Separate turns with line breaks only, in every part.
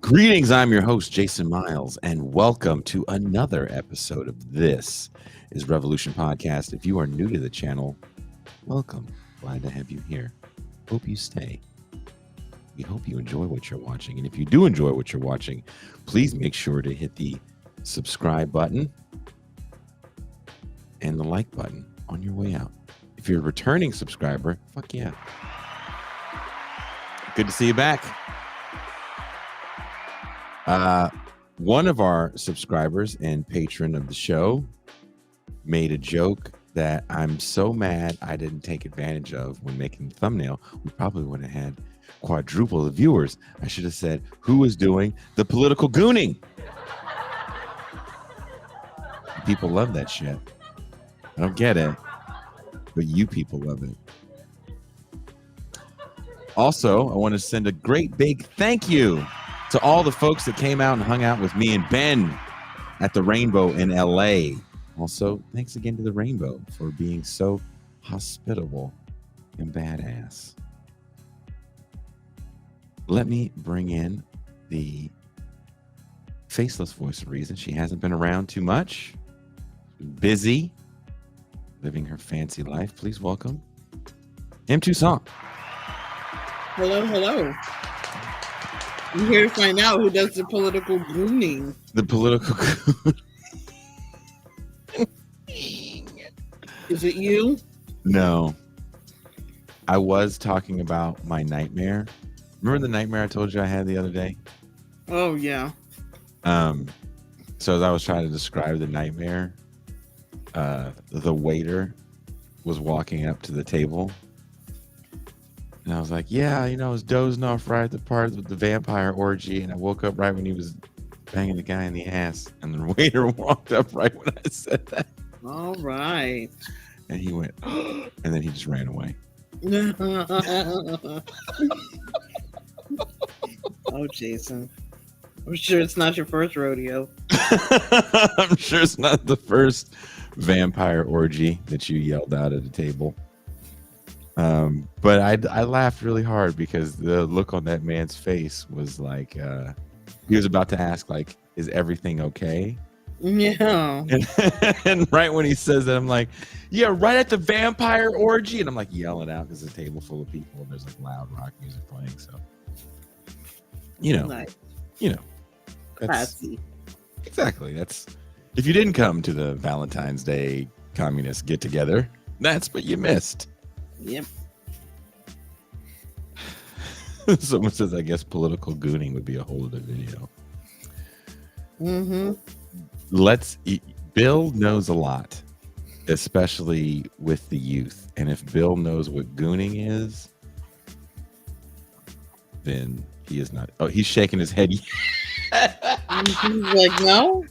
Greetings, I'm your host, Jason Myles, and welcome to another episode of This is Revolution Podcast. If you are new to the channel, welcome. Glad to have you here. Hope you stay. We hope you enjoy what you're watching. And if you do enjoy what you're watching, please make sure to hit the subscribe button and the like button on your way out. If you're a returning subscriber, fuck yeah. Good to see you back. One of our subscribers and patron of the show made a joke that I'm so mad I didn't take advantage of when making the thumbnail. We probably would have had quadruple the viewers. I should have said, who is doing the political gooning? People love that shit. I don't get it, but you people love it. Also, I want to send a great big thank you to all the folks that came out and hung out with me and Ben at the Rainbow in LA. Also, thanks again to the Rainbow for being so hospitable and badass. Let me bring in the faceless voice of reason. She hasn't been around too much. Busy living her fancy life. Please welcome M2 Song.
Hello. I'm here to find out who does the political grooming.
The political
Is it you?
No. I was talking about my nightmare. Remember the nightmare I told you I had the other day?
Oh, yeah.
So as I was trying to describe the nightmare, the waiter was walking up to the table. And I was like, yeah, I was dozing off right at the part with the vampire orgy. And I woke up right when he was banging the guy in the ass. And the waiter walked up right when I said that.
All right.
And he went, and then he just ran away.
Oh, Jason. I'm sure it's not your first rodeo.
I'm sure it's not the first vampire orgy that you yelled out at a table. But I laughed really hard because the look on that man's face was like, he was about to ask, like, is everything okay?
Yeah.
And right when he says that, I'm like, yeah, right at the vampire orgy. And I'm like yelling out because it's a table full of people and there's like loud rock music playing. So,
Nice.
Classy. Exactly. That's, if you didn't come to the Valentine's Day communist get together, that's what you missed.
Yep.
Someone says, I guess political gooning would be a whole other video.
Mm-hmm.
Bill knows a lot, especially with the youth. And if Bill knows what gooning is, then he is not. Oh, he's shaking his head.
He's like, no?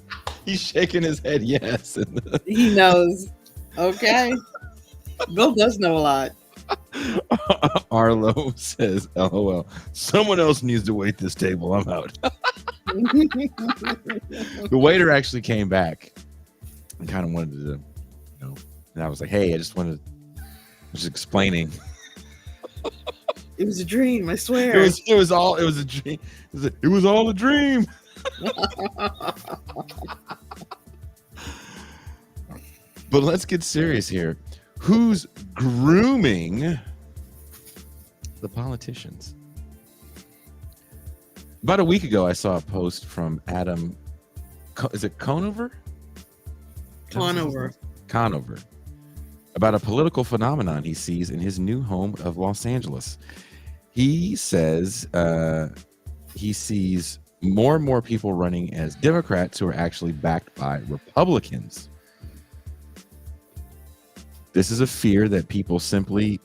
He's shaking his head, yes.
He knows. Okay. Bill does know a lot.
Arlo says, LOL, someone else needs to wait this table. I'm out. The waiter actually came back and kind of wanted to, and I was like, hey, I was explaining.
It was a dream, I swear.
It was a dream. It was all a dream. But let's get serious here. Who's grooming the politicians? About a week ago, I saw a post from Adam. Is it Conover?
Conover.
About a political phenomenon he sees in his new home of Los Angeles. He says he sees more and more people running as Democrats who are actually backed by Republicans. There is a fear that people simply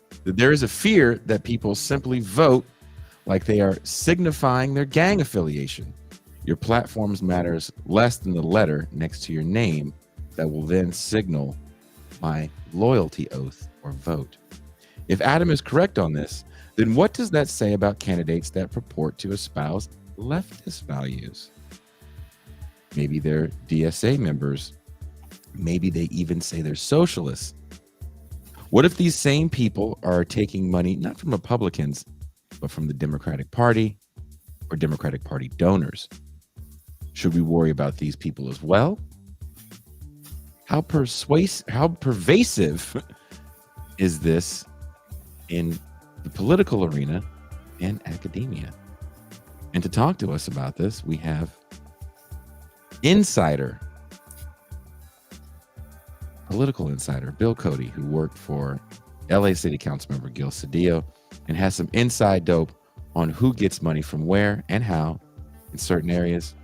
vote like they are signifying their gang affiliation. Your platforms matters less than the letter next to your name that will then signal my loyalty oath or vote. If Adam is correct on this, then what does that say about candidates that purport to espouse leftist values? Maybe they're DSA members. Maybe they even say they're socialists. What if these same people are taking money, not from Republicans, but from the Democratic Party, or Democratic Party donors? Should we worry about these people as well? How pervasive is this in the political arena and academia? And to talk to us about this, we have political insider Bill Cody, who worked for LA City Council member Gil Cedillo and has some inside dope on who gets money from where and how in certain areas.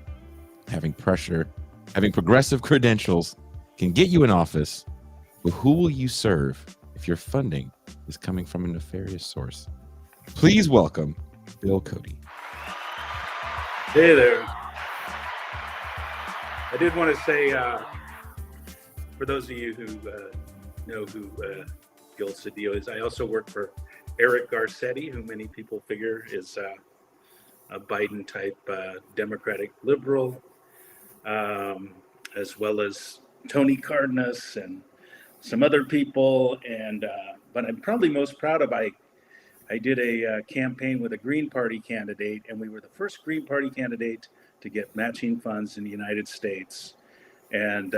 Having progressive credentials can get you in office, but who will you serve if your funding is coming from a nefarious source? Please welcome Bill Cody.
Hey there. I did want to say, for those of you who know who Gil Cedillo is, I also work for Eric Garcetti, who many people figure is a Biden-type Democratic liberal, as well as Tony Cardenas and some other people. But I'm probably most proud of I did a campaign with a Green Party candidate, and we were the first Green Party candidate to get matching funds in the United States. And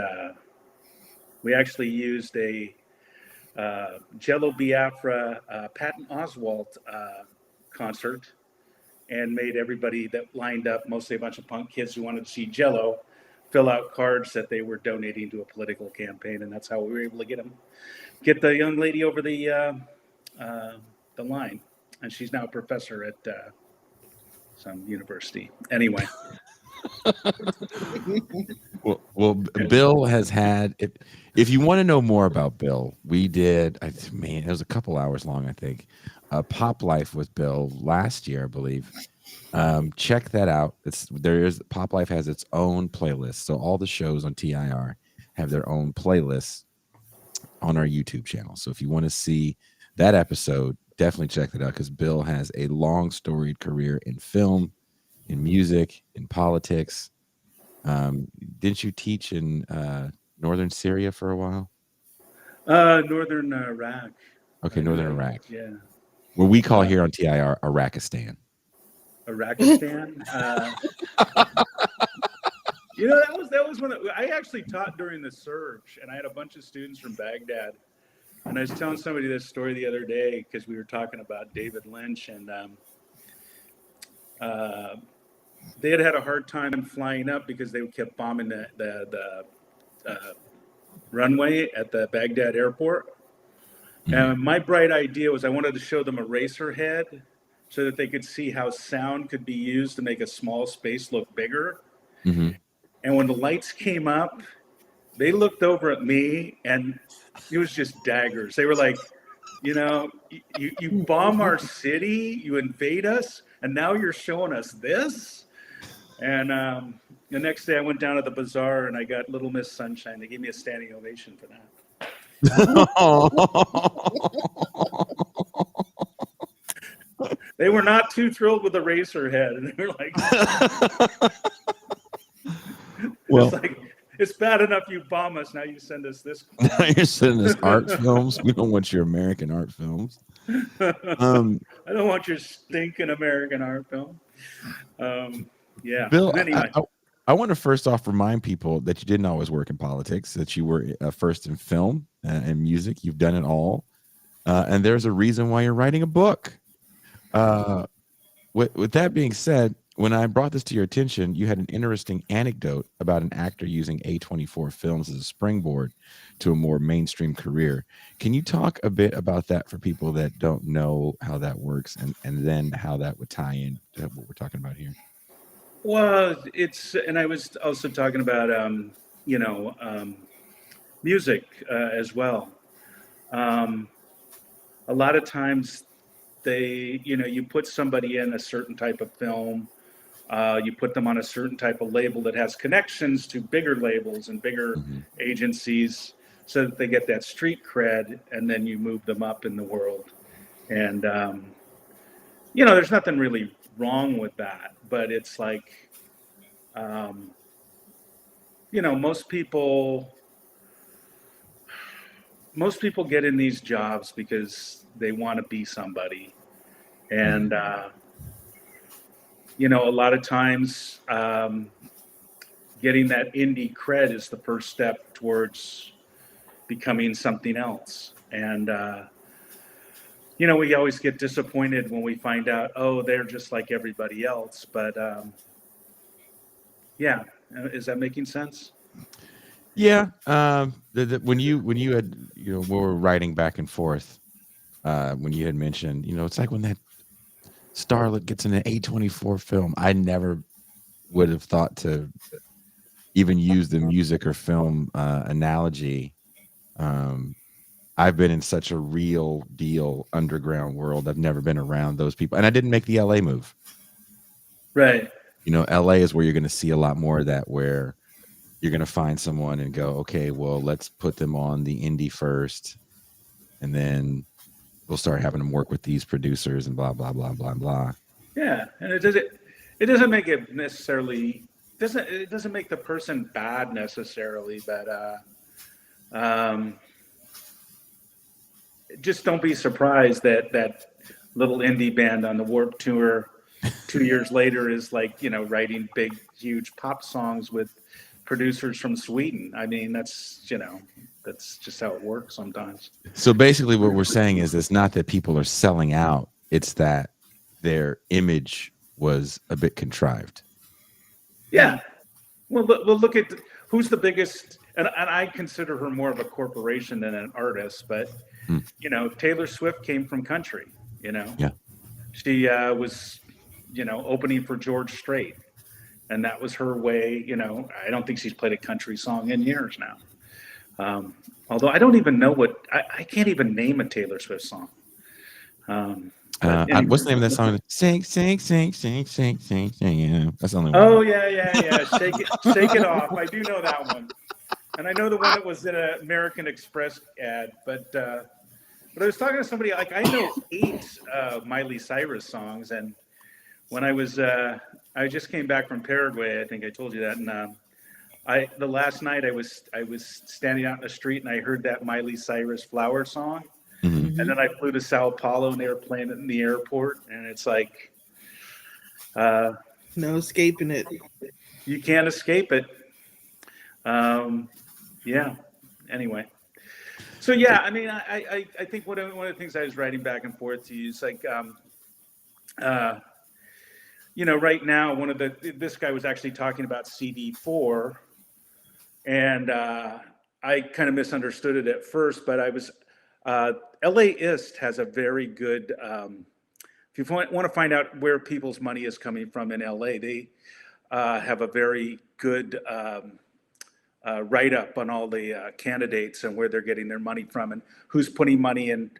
we actually used a Jello Biafra Patton Oswalt concert and made everybody that lined up, mostly a bunch of punk kids who wanted to see Jello, fill out cards that they were donating to a political campaign. And that's how we were able to get the young lady over the line. And she's now a professor at some university. Anyway.
Well, Bill has had it. If you want to know more about Bill, we did, it was a couple hours long, I think, Pop Life with Bill last year, I believe. Check that out. Pop Life has its own playlist. So all the shows on TIR have their own playlists on our YouTube channel. So if you want to see that episode, definitely check that out, because Bill has a long storied career in film, in music, in politics. Didn't you teach in northern Syria for a while?
Northern Iraq.
Okay, northern Iraq.
Yeah.
What we call here on TIR Iraqistan.
Iraqistan. That was one I actually taught during the surge, and I had a bunch of students from Baghdad. And I was telling somebody this story the other day because we were talking about David Lynch, and they had a hard time flying up because they kept bombing the runway at the Baghdad airport. Mm-hmm. And my bright idea was I wanted to show them Eraserhead so that they could see how sound could be used to make a small space look bigger. Mm-hmm. And when the lights came up, they looked over at me, and it was just daggers. They were like, you bomb our city, you invade us, and now you're showing us this? And the next day I went down to the bazaar and I got Little Miss Sunshine. They gave me a standing ovation for that. They were not too thrilled with the Eraserhead. And they were like, well, it's bad enough you bomb us. Now you send us this.
Now you're sending us art films. We don't want your American art films.
I don't want your stinking American art film. Yeah.
Bill,
anyway.
I want to first off remind people that you didn't always work in politics, that you were first in film and music. You've done it all. And there's a reason why you're writing a book. With that being said, when I brought this to your attention, you had an interesting anecdote about an actor using A24 films as a springboard to a more mainstream career. Can you talk a bit about that for people that don't know how that works, and then how that would tie in to what we're talking about here?
Well, and I was also talking about, music as well. A lot of times you put somebody in a certain type of film, you put them on a certain type of label that has connections to bigger labels and bigger agencies so that they get that street cred, and then you move them up in the world. And, there's nothing really wrong with that, but it's like, most people get in these jobs because they want to be somebody. And a lot of times getting that indie cred is the first step towards becoming something else. And, we always get disappointed when we find out, oh, they're just like everybody else. But yeah, is that making sense?
Yeah. When you had, we were writing back and forth, when you had mentioned, it's like when that starlet gets in an A24 film, I never would have thought to even use the music or film analogy. I've been in such a real deal underground world. I've never been around those people, and I didn't make the LA move.
Right.
LA is where you're going to see a lot more of that, where you're going to find someone and go, okay, well, let's put them on the indie first, and then we'll start having them work with these producers and blah blah blah blah blah.
Yeah, and it doesn't make it necessarily it doesn't make the person bad necessarily, but just don't be surprised that that little indie band on the Warped Tour 2 years later is like writing big huge pop songs with producers from Sweden. I mean, that's just how it works sometimes.
So basically what we're saying is it's not that people are selling out, it's that their image was a bit contrived.
Yeah. Well, look at who's the biggest, and I consider her more of a corporation than an artist, but Taylor Swift came from country.
Yeah.
She was opening for George Strait, and that was her way. I don't think she's played a country song in years now. Although I don't even know I can't even name a Taylor Swift song. Anyway.
What's the name of that song? Sing, sing, sing, sing, sing, sing, sing. Yeah, that's the only one.
Oh yeah. Shake it off. I do know that one, and I know the one that was in an American Express ad. But I was talking to somebody, like, I know 8 Miley Cyrus songs, and when I just came back from Paraguay, I think I told you that, and the last night I was standing out in the street and I heard that Miley Cyrus Flower song.
Mm-hmm.
And then I flew to Sao Paulo and they were playing it in the airport, and it's like
no escaping it.
You can't escape it. Yeah. Anyway. So yeah, I mean, I think one of the things I was writing back and forth to you is like, right now, this guy was actually talking about CD4, and I kind of misunderstood it at first, but I was. LAist has a very good, if you want to find out where people's money is coming from in LA, they have a very good write-up on all the candidates and where they're getting their money from and who's putting money in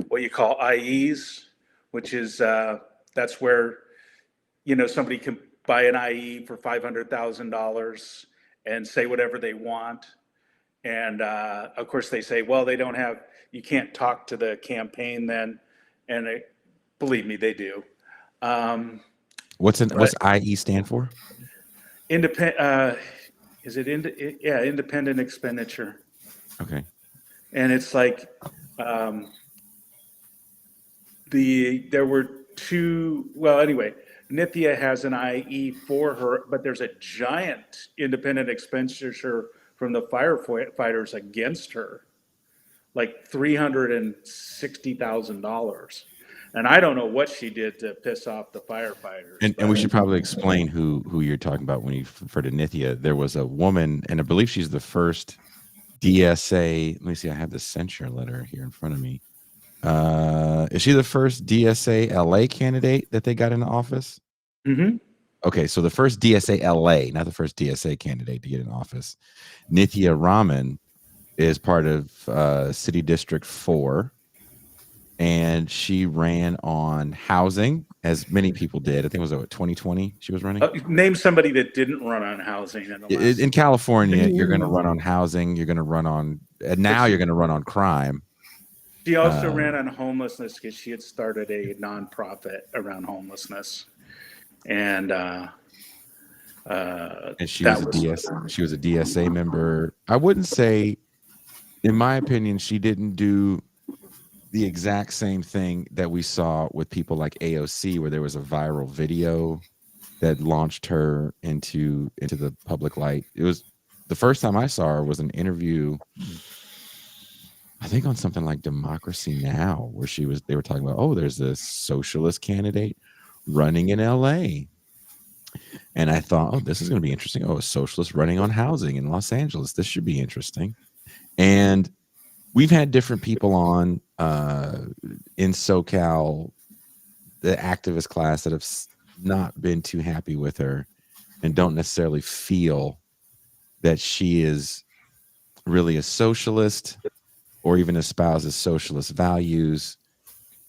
what you call IEs, which is that's where somebody can buy an IE for $500,000 and say whatever they want. And of course they say, well, you can't talk to the campaign then. And believe me, they do.
What's IE stand for?
Independent, independent expenditure.
Okay.
And it's like, there were 2, well, anyway, Nithya has an IE for her, but there's a giant independent expenditure from the firefighters against her, like $360,000. And I don't know what she did to piss off the firefighters.
And we should probably explain who you're talking about when you refer to Nithya. There was a woman, and I believe she's the first DSA. Let me see. I have the censure letter here in front of me. Is she the first DSA LA candidate that they got into office?
Mm-hmm.
Okay, so the first DSA LA, not the first DSA candidate to get in office. Nithya Raman is part of City District 4, and she ran on housing, as many people did. I think it was 2020 she was running.
Name somebody that didn't run on housing.
In California, you're going to run on housing. You're going to run on, and now you're going to run on crime.
She also ran on homelessness because she had started a nonprofit around homelessness. And
she was a DSA member. I wouldn't say, in my opinion, she didn't do the exact same thing that we saw with people like AOC, where there was a viral video that launched her into the public light. It was the first time I saw her was an interview, I think on something like Democracy Now, where they were talking about, oh, there's a socialist candidate running in LA. And I thought, oh, this is going to be interesting. Oh, a socialist running on housing in Los Angeles. This should be interesting. And we've had different people on in SoCal, the activist class, that have not been too happy with her and don't necessarily feel that she is really a socialist or even espouses socialist values.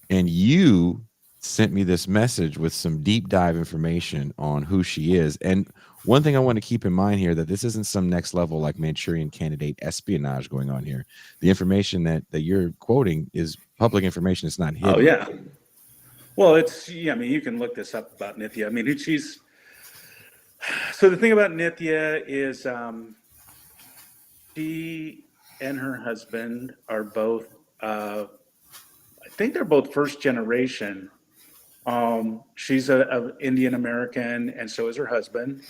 And you sent me this message with some deep dive information on who she is. And one thing I want to keep in mind here, that this isn't some next level like Manchurian Candidate espionage going on here. The information that you're quoting is public information. It's not hidden.
Oh yeah. Well, I mean, you can look this up about Nithya. I mean, so the thing about Nithya is she and her husband are both, I think they're both first generation. She's a Indian American, and so is her husband.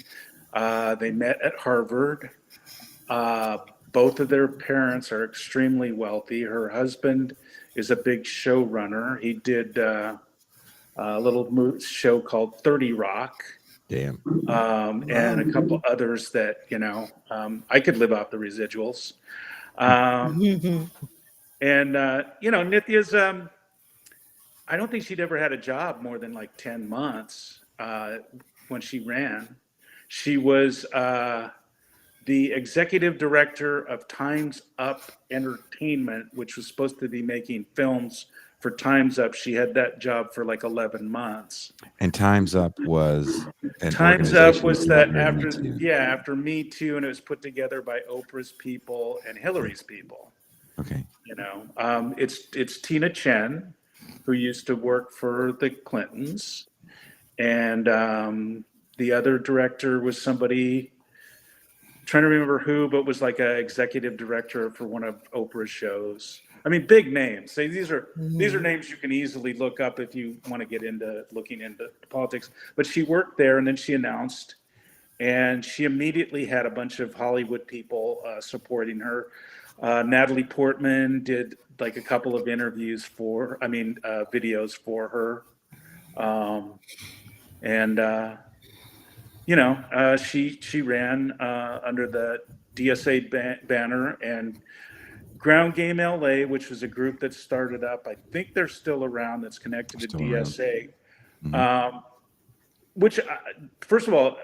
They met at Harvard. Both of their parents are extremely wealthy. Her husband is a big showrunner. He did a little show called 30 Rock.
Damn.
And a couple others that, I could live off the residuals. Nithya's, I don't think she'd ever had a job more than like 10 months when she ran. She was the executive director of Time's Up Entertainment, which was supposed to be making films for Time's Up. She had that job for like 11 months.
And Time's Up was
Time's Up was that after Me Too, and it was put together by Oprah's people and Hillary's people.
Okay.
It's Tina Chen, who used to work for the Clintons, and the other director was somebody, trying to remember who, but was like an executive director for one of Oprah's shows. I mean, big names. So these are names you can easily look up if you want to get into looking into politics. But she worked there, and then she announced, and she immediately had a bunch of Hollywood people supporting her. Natalie Portman did like a couple of videos for her. She ran under the DSA banner, and Ground Game LA, which was a group that started up. I think they're still around. That's connected to DSA. Mm-hmm. Which, first of all,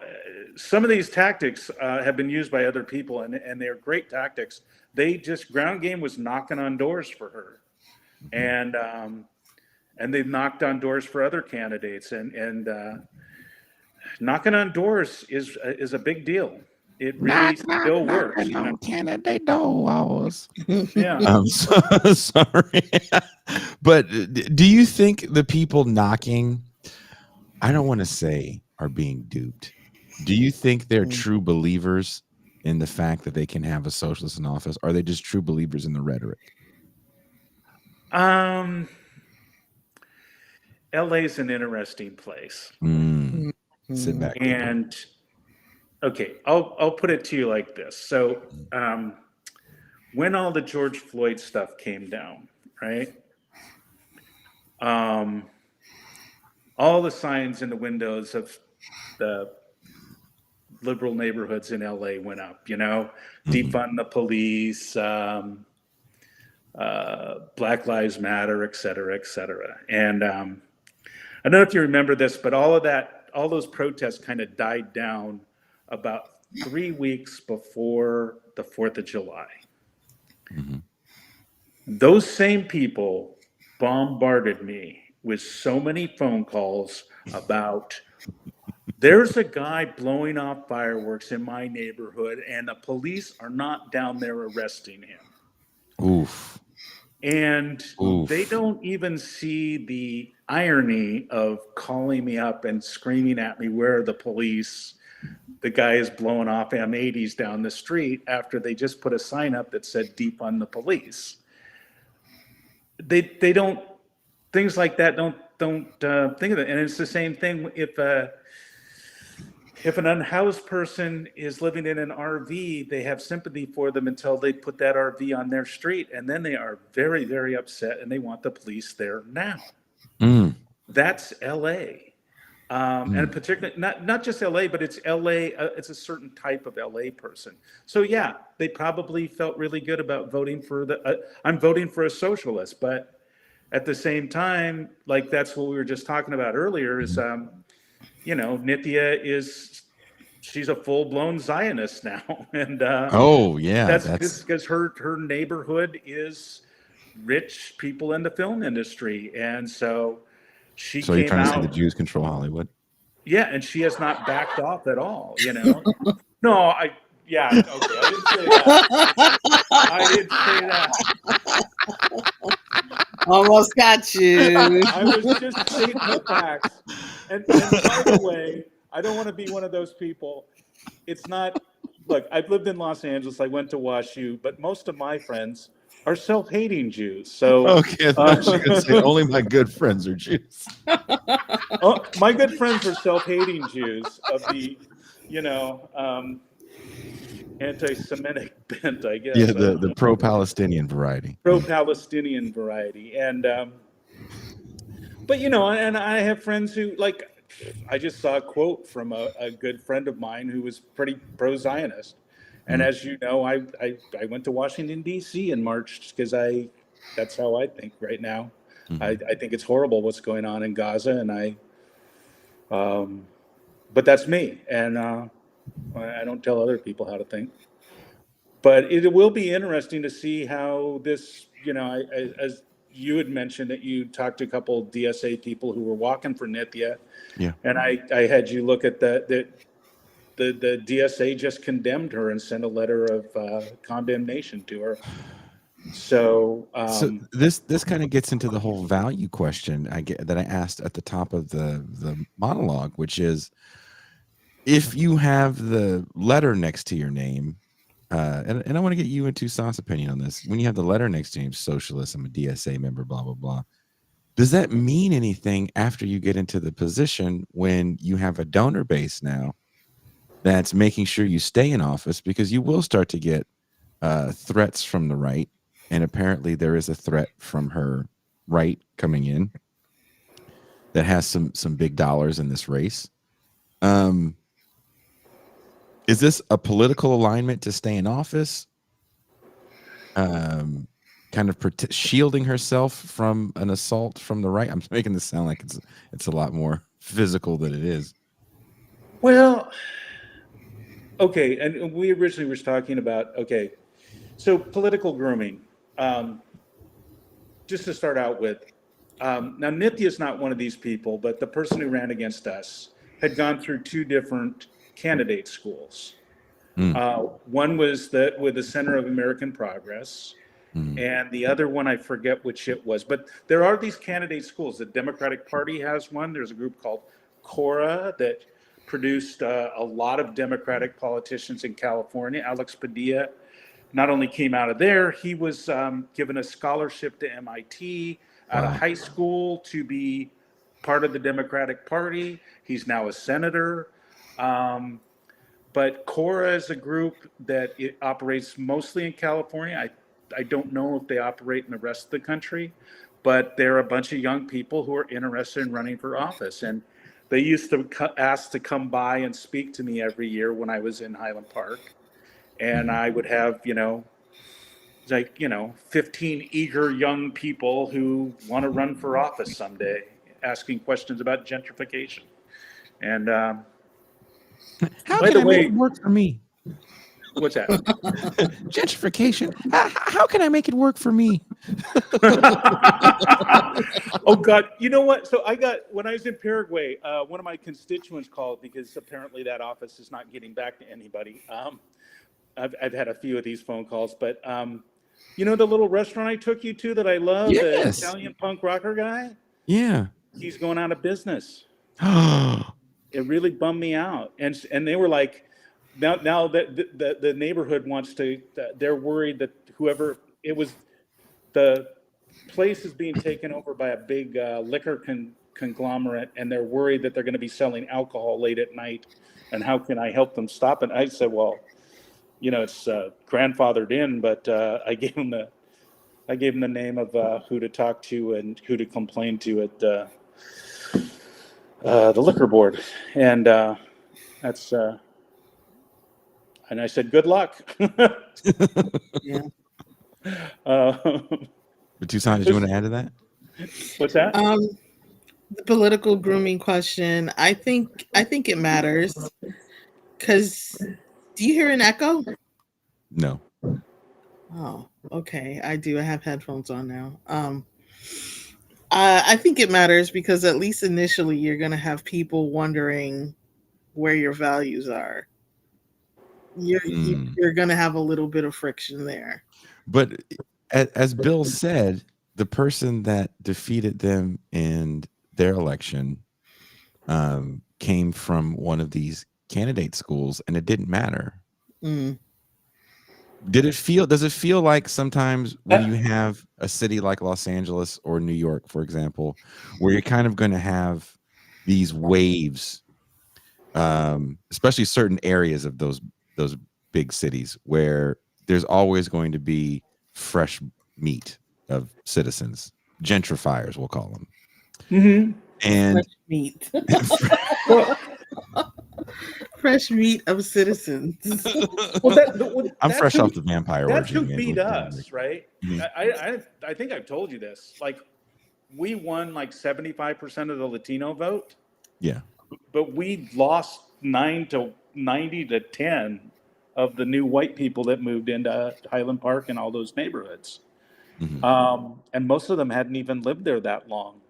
some of these tactics have been used by other people, and they're great tactics. Ground Game was knocking on doors for her, mm-hmm. and they've knocked on doors for other candidates, and knocking on doors is a big deal. It really still works.
Candidate doors.
Yeah.
I'm so sorry. But do you think the people knocking, I don't want to say are being duped. Do you think they're true believers in the fact that they can have a socialist in office? Or are they just true believers in the rhetoric?
LA's an interesting place.
Sit back.
And okay, I'll put it to you like this. So when all the George Floyd stuff came down, right? All the signs in the windows of the liberal neighborhoods in LA went up, defund the police, Black Lives Matter, et cetera, et cetera. And I don't know if you remember this, but all those protests kind of died down about 3 weeks before the 4th of July. Mm-hmm. Those same people bombarded me with so many phone calls about, there's a guy blowing off fireworks in my neighborhood and the police are not down there arresting him.
Oof.
And they don't even see the irony of calling me up and screaming at me, where are the police? The guy is blowing off M80s down the street after they just put a sign up that said defund the police. they don't, things like that don't think of it. And it's the same thing if an unhoused person is living in an RV, they have sympathy for them until they put that RV on their street, and then they are very, very upset, and they want the police there now.
Mm.
That's LA. And particularly not just LA, but it's LA. It's a certain type of LA person. So yeah, they probably felt really good about voting for I'm voting for a socialist, but at the same time, like that's what we were just talking about earlier. Is Nithya she's a full blown Zionist now, and
Oh yeah,
that's
that's
because her neighborhood is rich people in the film industry, and so she
so you're
came
trying to say the
out.
Jews control Hollywood?
Yeah, and she has not backed off at all, No, yeah, okay, I didn't say that.
Almost got you.
I was just stating the facts. And by the way, I don't want to be one of those people. It's not, look, I've lived in Los Angeles. I went to WashU, but most of my friends are self-hating Jews. So
Okay, I thought you were going to say only my good friends are Jews.
my good friends are self-hating Jews of the, anti-Semitic bent, I guess.
Yeah, the pro-Palestinian variety.
Pro-Palestinian variety. And, but, and I have friends who, like, I just saw a quote from a good friend of mine who was pretty pro-Zionist. And as you know, I went to Washington, D.C. in March because that's how I think right now. I think it's horrible what's going on in Gaza, and but that's me, and I don't tell other people how to think. But it will be interesting to see how this, as you had mentioned that you talked to a couple of DSA people who were walking for Nithya,
Yeah.
and I had you look at the DSA just condemned her and sent a letter of condemnation to her. So
this kind of gets into the whole value question that I asked at the top of the monologue, which is, if you have the letter next to your name, and I want to get you and Toussaint's opinion on this. When you have the letter next to your name, socialist, I'm a DSA member, blah blah blah. Does that mean anything after you get into the position when you have a donor base now that's making sure you stay in office? Because you will start to get threats from the right, and apparently there is a threat from her right coming in that has some big dollars in this race. Is this a political alignment to stay in office? Kind of shielding herself from an assault from the right? I'm making this sound like it's a lot more physical than it is.
Well, okay, and we originally were talking about, so political grooming. Just to start out with, now Nithya is not one of these people, but the person who ran against us had gone through two different candidate schools. One was with the Center of American Progress, and the other one, I forget which it was. But there are these candidate schools. The Democratic Party has one. There's a group called Cora that produced a lot of Democratic politicians in California. Alex Padilla not only came out of there, he was given a scholarship to MIT out of high school to be part of the Democratic Party. He's now a senator. But Cora is a group that it operates mostly in California. I don't know if they operate in the rest of the country, but they're a bunch of young people who are interested in running for office. And they used to ask to come by and speak to me every year when I was in Highland Park. And I would have, 15 eager young people who want to run for office someday, asking questions about gentrification. And
How
by
can
the
I
way,
make it work for me?
What's that?
Gentrification. How can I make it work for me?
Oh God! You know what? So when I was in Paraguay, one of my constituents called because apparently that office is not getting back to anybody. I've had a few of these phone calls, but the little restaurant I took you to that I love, the Italian punk rocker guy.
Yeah.
He's going out of business. It really bummed me out, and they were like, now that the neighborhood wants to, they're worried that whoever it was, the place is being taken over by a big liquor conglomerate, and they're worried that they're going to be selling alcohol late at night. And how can I help them stop it? I said, well, it's grandfathered in, but I gave him the name of who to talk to and who to complain to at the liquor board, and that's. And I said, good luck.
Yeah.
But Tucson, did you want to add to that?
What's that?
The political grooming question. I think it matters because do you hear an echo?
No.
Oh, okay. I do. I have headphones on now. I think it matters because at least initially you're going to have people wondering where your values are. You're going to have a little bit of friction there.
But as Bill said, the person that defeated them in their election came from one of these candidate schools, and it didn't matter. Does it feel like sometimes when you have a city like Los Angeles or New York, for example, where you're kind of going to have these waves, especially certain areas of those big cities where there's always going to be fresh meat of citizens, gentrifiers, we'll call them.
Mm-hmm.
And
fresh meat. Fresh meat of citizens.
I'm fresh off the vampire
that's
orgy.
Who beat us, right?
Mm-hmm.
I think I've told you this. Like, we won like 75% of the Latino vote.
Yeah.
But we lost 90 to 10 of the new white people that moved into Highland Park and all those neighborhoods. Mm-hmm. And most of them hadn't even lived there that long.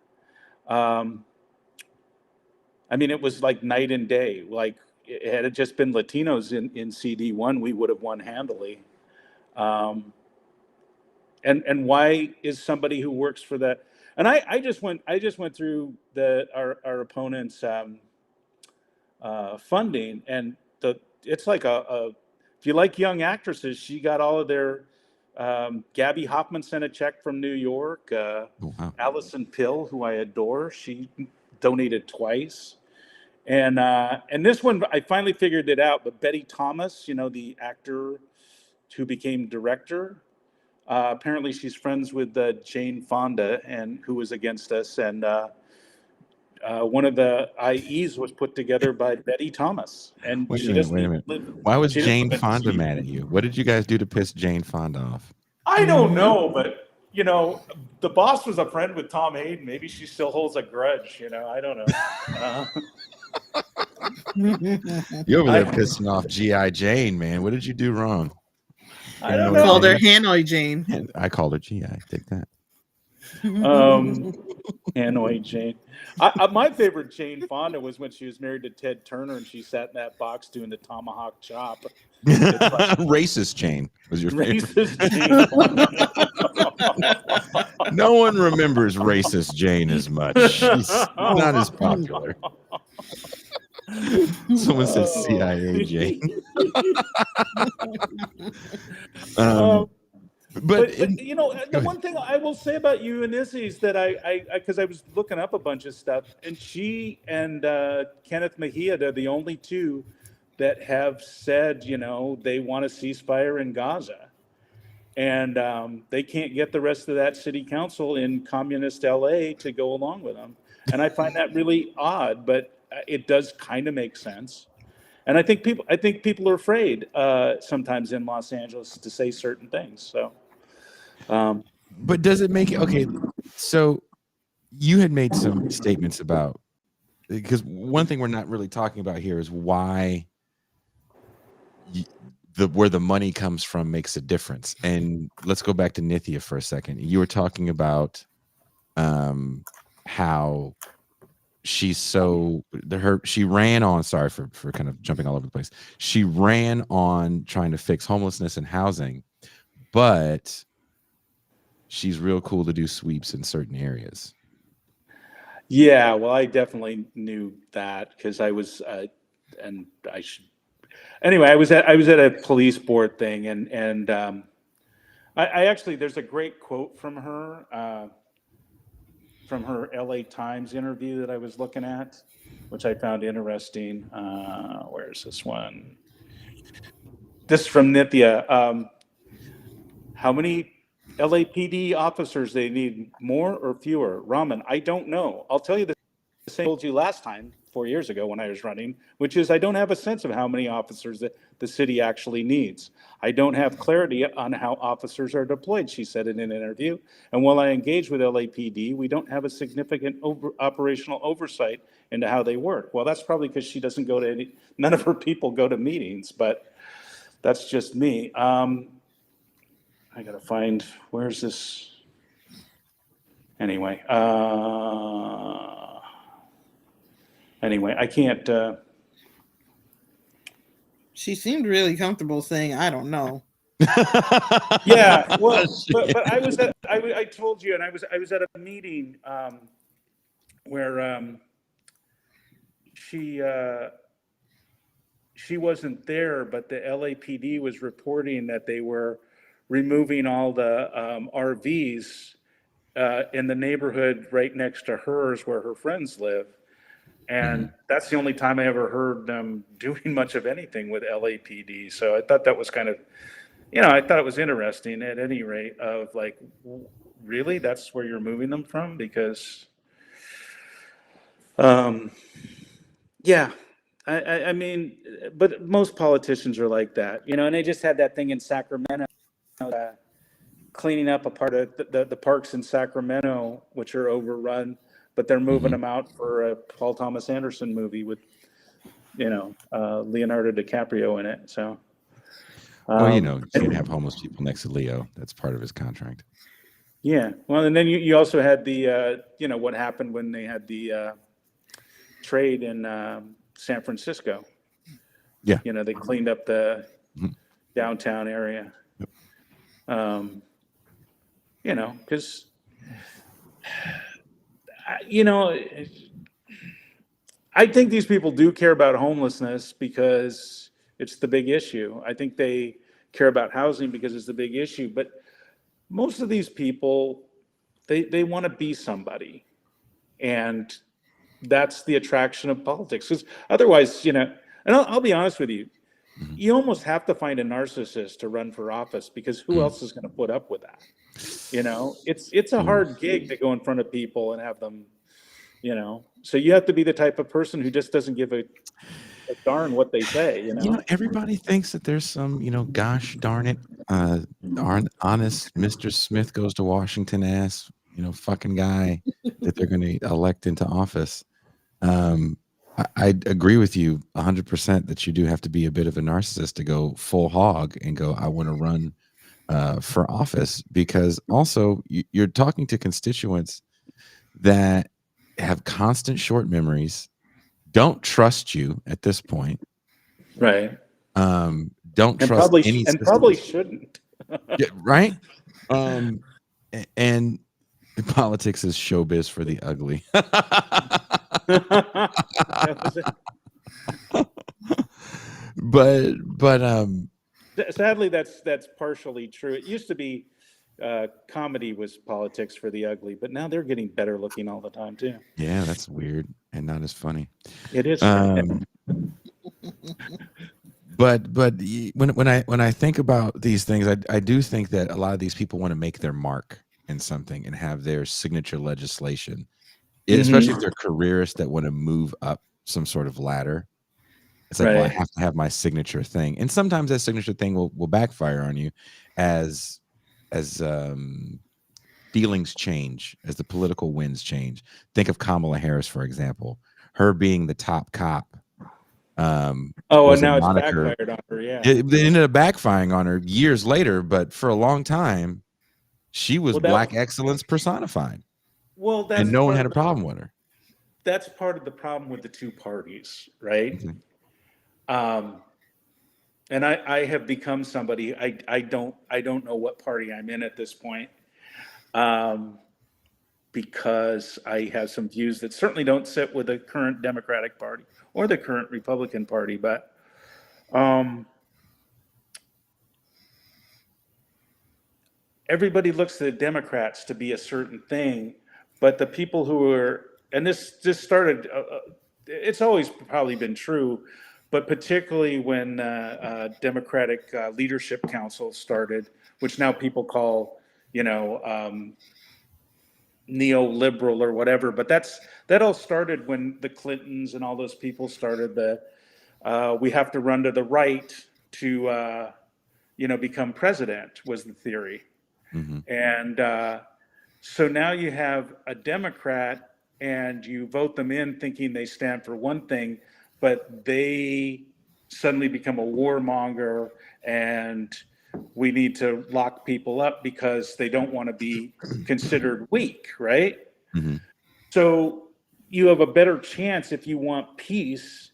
I mean, it was like night and day. Like, had it just been Latinos in CD1, we would have won handily. And why is somebody who works for that? And I just went through our opponent's funding, and it's like if you like young actresses, she got all of their. Gabby Hoffman sent a check from New York. Wow. Allison Pill, who I adore, she donated twice. And this one, I finally figured it out. But Betty Thomas, the actor who became director, apparently she's friends with Jane Fonda, and who was against us. And one of the IEs was put together by Betty Thomas. And
wait a minute. Why was Jane Fonda mad at you? What did you guys do to piss Jane Fonda off?
I don't know, but the boss was a friend with Tom Hayden. Maybe she still holds a grudge. I don't know.
You're over there pissing off G.I. Jane, man. What did you do wrong?
I don't know.
Called her Hanoi Jane.
I called her G.I. Take that.
Hanoi Jane. My favorite Jane Fonda was when she was married to Ted Turner and she sat in that box doing the tomahawk chop.
Racist Jane was your favorite.
Racist Jane.
No one remembers racist Jane as much. She's not as popular. Someone said CIA Jane. But
the one thing I will say about you and Izzy is that because I was looking up a bunch of stuff, and she and Kenneth Mejia, they're the only two that have said, they want a ceasefire in Gaza. And they can't get the rest of that city council in communist LA to go along with them. And I find that really odd, but it does kind of make sense. And I think people are afraid sometimes in Los Angeles to say certain things. So,
but does it make it okay? So you had made some statements about, because one thing we're not really talking about here is why where the money comes from makes a difference. And let's go back to Nithya for a second. You were talking about how she's she ran on, sorry for kind of jumping all over the place. She ran on trying to fix homelessness and housing, but she's real cool to do sweeps in certain areas.
Yeah, well, I definitely knew that because I was, and I should. Anyway, I was at a police board thing, and I actually, there's a great quote from her LA Times interview that I was looking at, which I found interesting. Where's this one? This is from Nithya. How many LAPD officers they need, more or fewer? Raman, I don't know. I'll tell you the same I told you last time, 4 years ago when I was running, which is I don't have a sense of how many officers that the city actually needs. I don't have clarity on how officers are deployed, she said in an interview. And while I engage with LAPD, we don't have a significant operational oversight into how they work. Well, that's probably because she doesn't go to any, none of her people go to meetings, but that's just me. I gotta find, where's this? Anyway, I can't.
She seemed really comfortable saying, "I don't know."
Yeah, well, but I told you, and I was at a meeting where she wasn't there, but the LAPD was reporting that they were removing all the RVs in the neighborhood right next to hers where her friends live. And that's the only time I ever heard them doing much of anything with LAPD. So I thought that was kind of, I thought it was interesting at any rate of like, really, that's where you're moving them from? Because, yeah, I mean, but most politicians are like that, and they just had that thing in Sacramento, cleaning up a part of the parks in Sacramento, which are overrun, but they're moving them out for a Paul Thomas Anderson movie with, Leonardo DiCaprio in it. So,
Well, you can't have homeless people next to Leo. That's part of his contract.
yeah. Well, and then you also had the, what happened when they had the trade in San Francisco.
Yeah.
They cleaned up the downtown area. Because, I think these people do care about homelessness because it's the big issue. I think they care about housing because it's the big issue. But most of these people, they want to be somebody. And that's the attraction of politics. Because otherwise, and I'll be honest with you, you almost have to find a narcissist to run for office because who else is going to put up with that? It's a hard gig to go in front of people and have them, so you have to be the type of person who just doesn't give a darn what they say,
Everybody thinks that there's some, gosh darn it, honest Mr. Smith goes to Washington ass, fucking guy that they're going to elect into office. I agree with you 100% that you do have to be a bit of a narcissist to go full hog and go, I want to run for office, because also you're talking to constituents that have constant short memories, don't trust you at this point,
right?
Don't
And
trust
probably
any
and
system.
probably shouldn't.
Yeah, right. And politics is showbiz for the ugly. but
Sadly, that's partially true. It used to be comedy was politics for the ugly, but now they're getting better looking all the time too.
yeah, that's weird and not as funny.
It is.
But when I think about these things, I do think that a lot of these people want to make their mark in something and have their signature legislation, especially if they're careerists that want to move up some sort of ladder. It's like, well, I have to have my signature thing, and sometimes that signature thing will backfire on you as feelings change, as the political winds change. Think of Kamala Harris, for example, her being the top cop.
And now it's backfired on her. Yeah,
it ended up backfiring on her years later, but for a long time, she was black excellence personified.
Well, that's
and no one had a problem with her.
That's part of the problem with the two parties, right? And I have become somebody, I don't know what party I'm in at this point, because I have some views that certainly don't sit with the current Democratic Party or the current Republican Party. But everybody looks to the Democrats to be a certain thing, but the people who are, and this just started, it's always probably been true, but particularly when Democratic Leadership Council started, which now people call, you know, neoliberal or whatever, but that all started when the Clintons and all those people started we have to run to the right to become president, was the theory.
Mm-hmm.
And so now you have a Democrat and you vote them in thinking they stand for one thing, but they suddenly become a warmonger, and we need to lock people up because they don't want to be considered weak, right?
Mm-hmm.
So you have a better chance, if you want peace,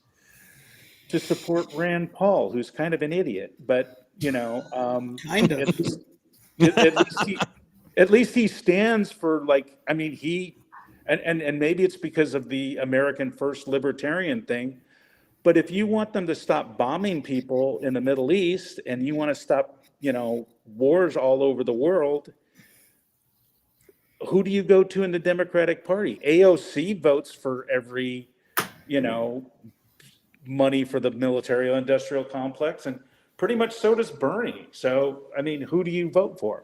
to support Rand Paul, who's kind of an idiot, but
Kind of.
at least at least he stands for, like, I mean, and maybe it's because of the American First Libertarian thing, but if you want them to stop bombing people in the Middle East and you want to stop, wars all over the world, who do you go to in the Democratic Party? AOC votes for every, money for the military industrial complex, and pretty much so does Bernie. So, I mean, who do you vote for?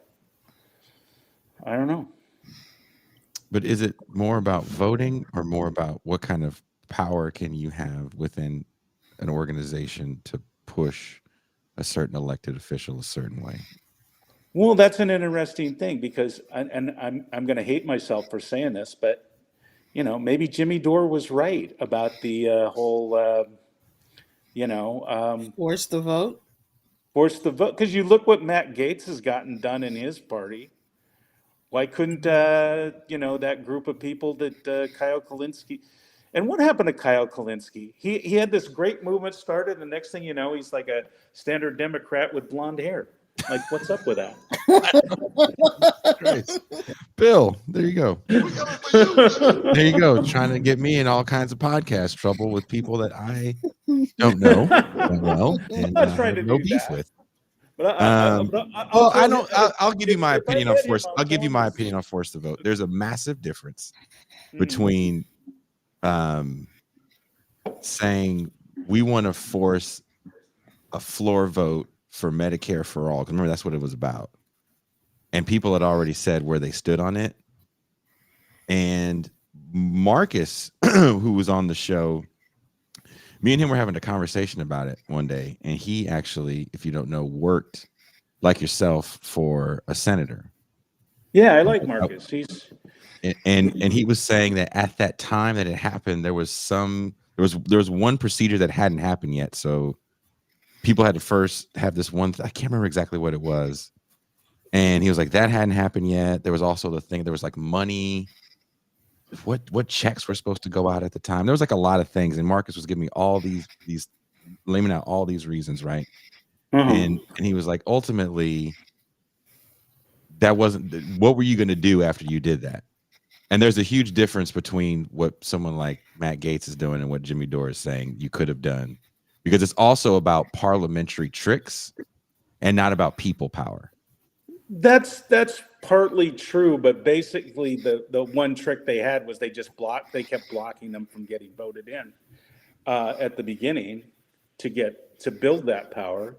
I don't know.
But is it more about voting or more about what kind of power can you have within an organization to push a certain elected official a certain way?
Well, that's an interesting thing, because, and I'm going to hate myself for saying this, but maybe Jimmy Dore was right about the whole,
Force the vote.
force the vote. Because you look what Matt Gaetz has gotten done in his party. Why couldn't that group of people that Kyle Kalinske? And what happened to Kyle Kalinske? He had this great movement started, and the next thing you know, he's like a standard Democrat with blonde hair. Like, what's up with that?
Christ. Bill, there you go. There you go, trying to get me in all kinds of podcast trouble with people that I don't know that well and
I was trying to
have no
do
beef
that.
with.
But
Well, I don't. I'll give you my opinion on force. I'll give you my
opinion.
opinion on force to vote. There's a massive difference
Hmm.
between saying we want to force a floor vote for Medicare for all. 'Cause remember, that's what it was about, and people had already said where they stood on it. And Marcus, who was on the show, me and him were having a conversation about it one day, and he actually, if you don't know, worked like yourself for a senator.
Yeah, I like Marcus.
And he was saying that at that time that it happened, there was one procedure that hadn't happened yet. So people had to first have this one. I can't remember exactly what it was. And he was like, that hadn't happened yet. There was also the thing. There was like money. What checks were supposed to go out at the time? There was like a lot of things. And Marcus was giving me all these laying out all these reasons, right? And he was like, ultimately, that wasn't. What were you going to do after you did that? And there's a huge difference between what someone like Matt Gaetz is doing and what Jimmy Dore is saying you could have done, because it's also about parliamentary tricks and not about people power.
That's partly true, but basically the one trick they had was they kept blocking them from getting voted in at the beginning to build that power.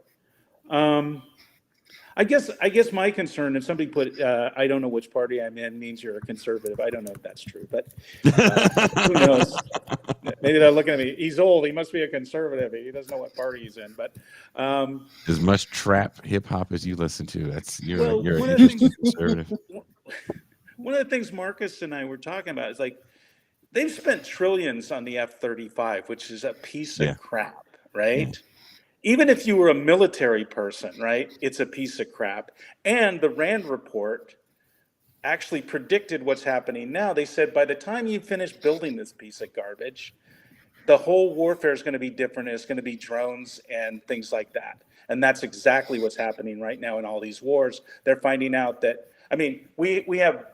I guess my concern, and somebody put, I don't know which party I'm in, means you're a conservative. I don't know if that's true, but who knows? Maybe they're looking at me. He's old. He must be a conservative. He doesn't know what party he's in. But
as much trap hip hop as you listen to, you're
one
an
of the
interesting
things-
conservative.
One of the things Marcus and I were talking about is, like, they've spent trillions on the F-35, which is a piece of crap, right?
Yeah.
Even if you were a military person, right, it's a piece of crap. And the Rand report actually predicted what's happening now. They said by the time you finish building this piece of garbage, the whole warfare is going to be different. It's going to be drones and things like that. And that's exactly what's happening right now in all these wars. They're finding out that, I mean, we have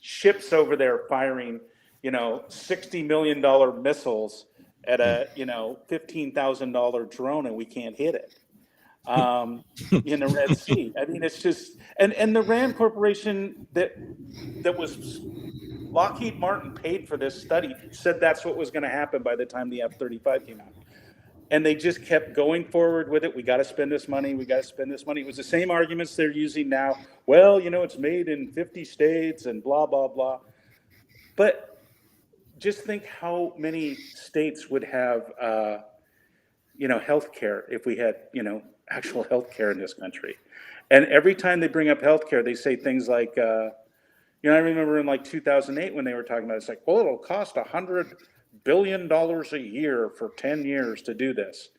ships over there firing, $60 million missiles at a, $15,000 drone, and we can't hit it. in the Red Sea. I mean, it's just and the Rand Corporation that was Lockheed Martin paid for this study said that's what was going to happen by the time the F-35 came out. And they just kept going forward with it. We got to spend this money. We got to spend this money. It was the same arguments they're using now. Well, you know, it's made in 50 states and blah, blah, blah. But just think how many states would have, you know, healthcare if we had, you know, actual healthcare in this country. And every time they bring up healthcare, they say things like, you know, I remember in like 2008 when they were talking about it, it's like, well, it'll cost $100 billion a year for 10 years to do this.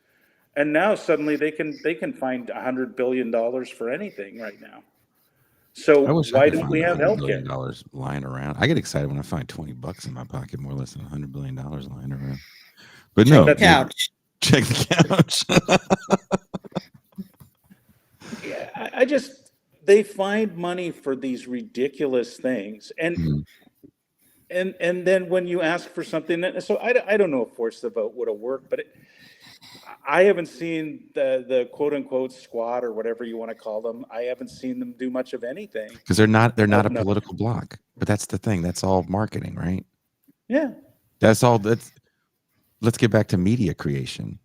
And now suddenly they can find $100 billion for anything right now. So
I wish I
why
could
don't
find
we have
$100 billion
healthcare?
lying around. I get excited when I find $20 in my pocket, more or less than $100 billion lying around. But
Check
no,
the couch.
check the couch.
Yeah, I just, they find money for these ridiculous things. And
Mhm.
and then when you ask for something, so I don't know if force the vote would have worked, but I haven't seen the quote unquote squad or whatever you want to call them. I haven't seen them do much of anything.
Because they're not a
No.
political bloc. But that's the thing. That's all marketing, right?
Yeah.
That's all. Let's get back to media creation.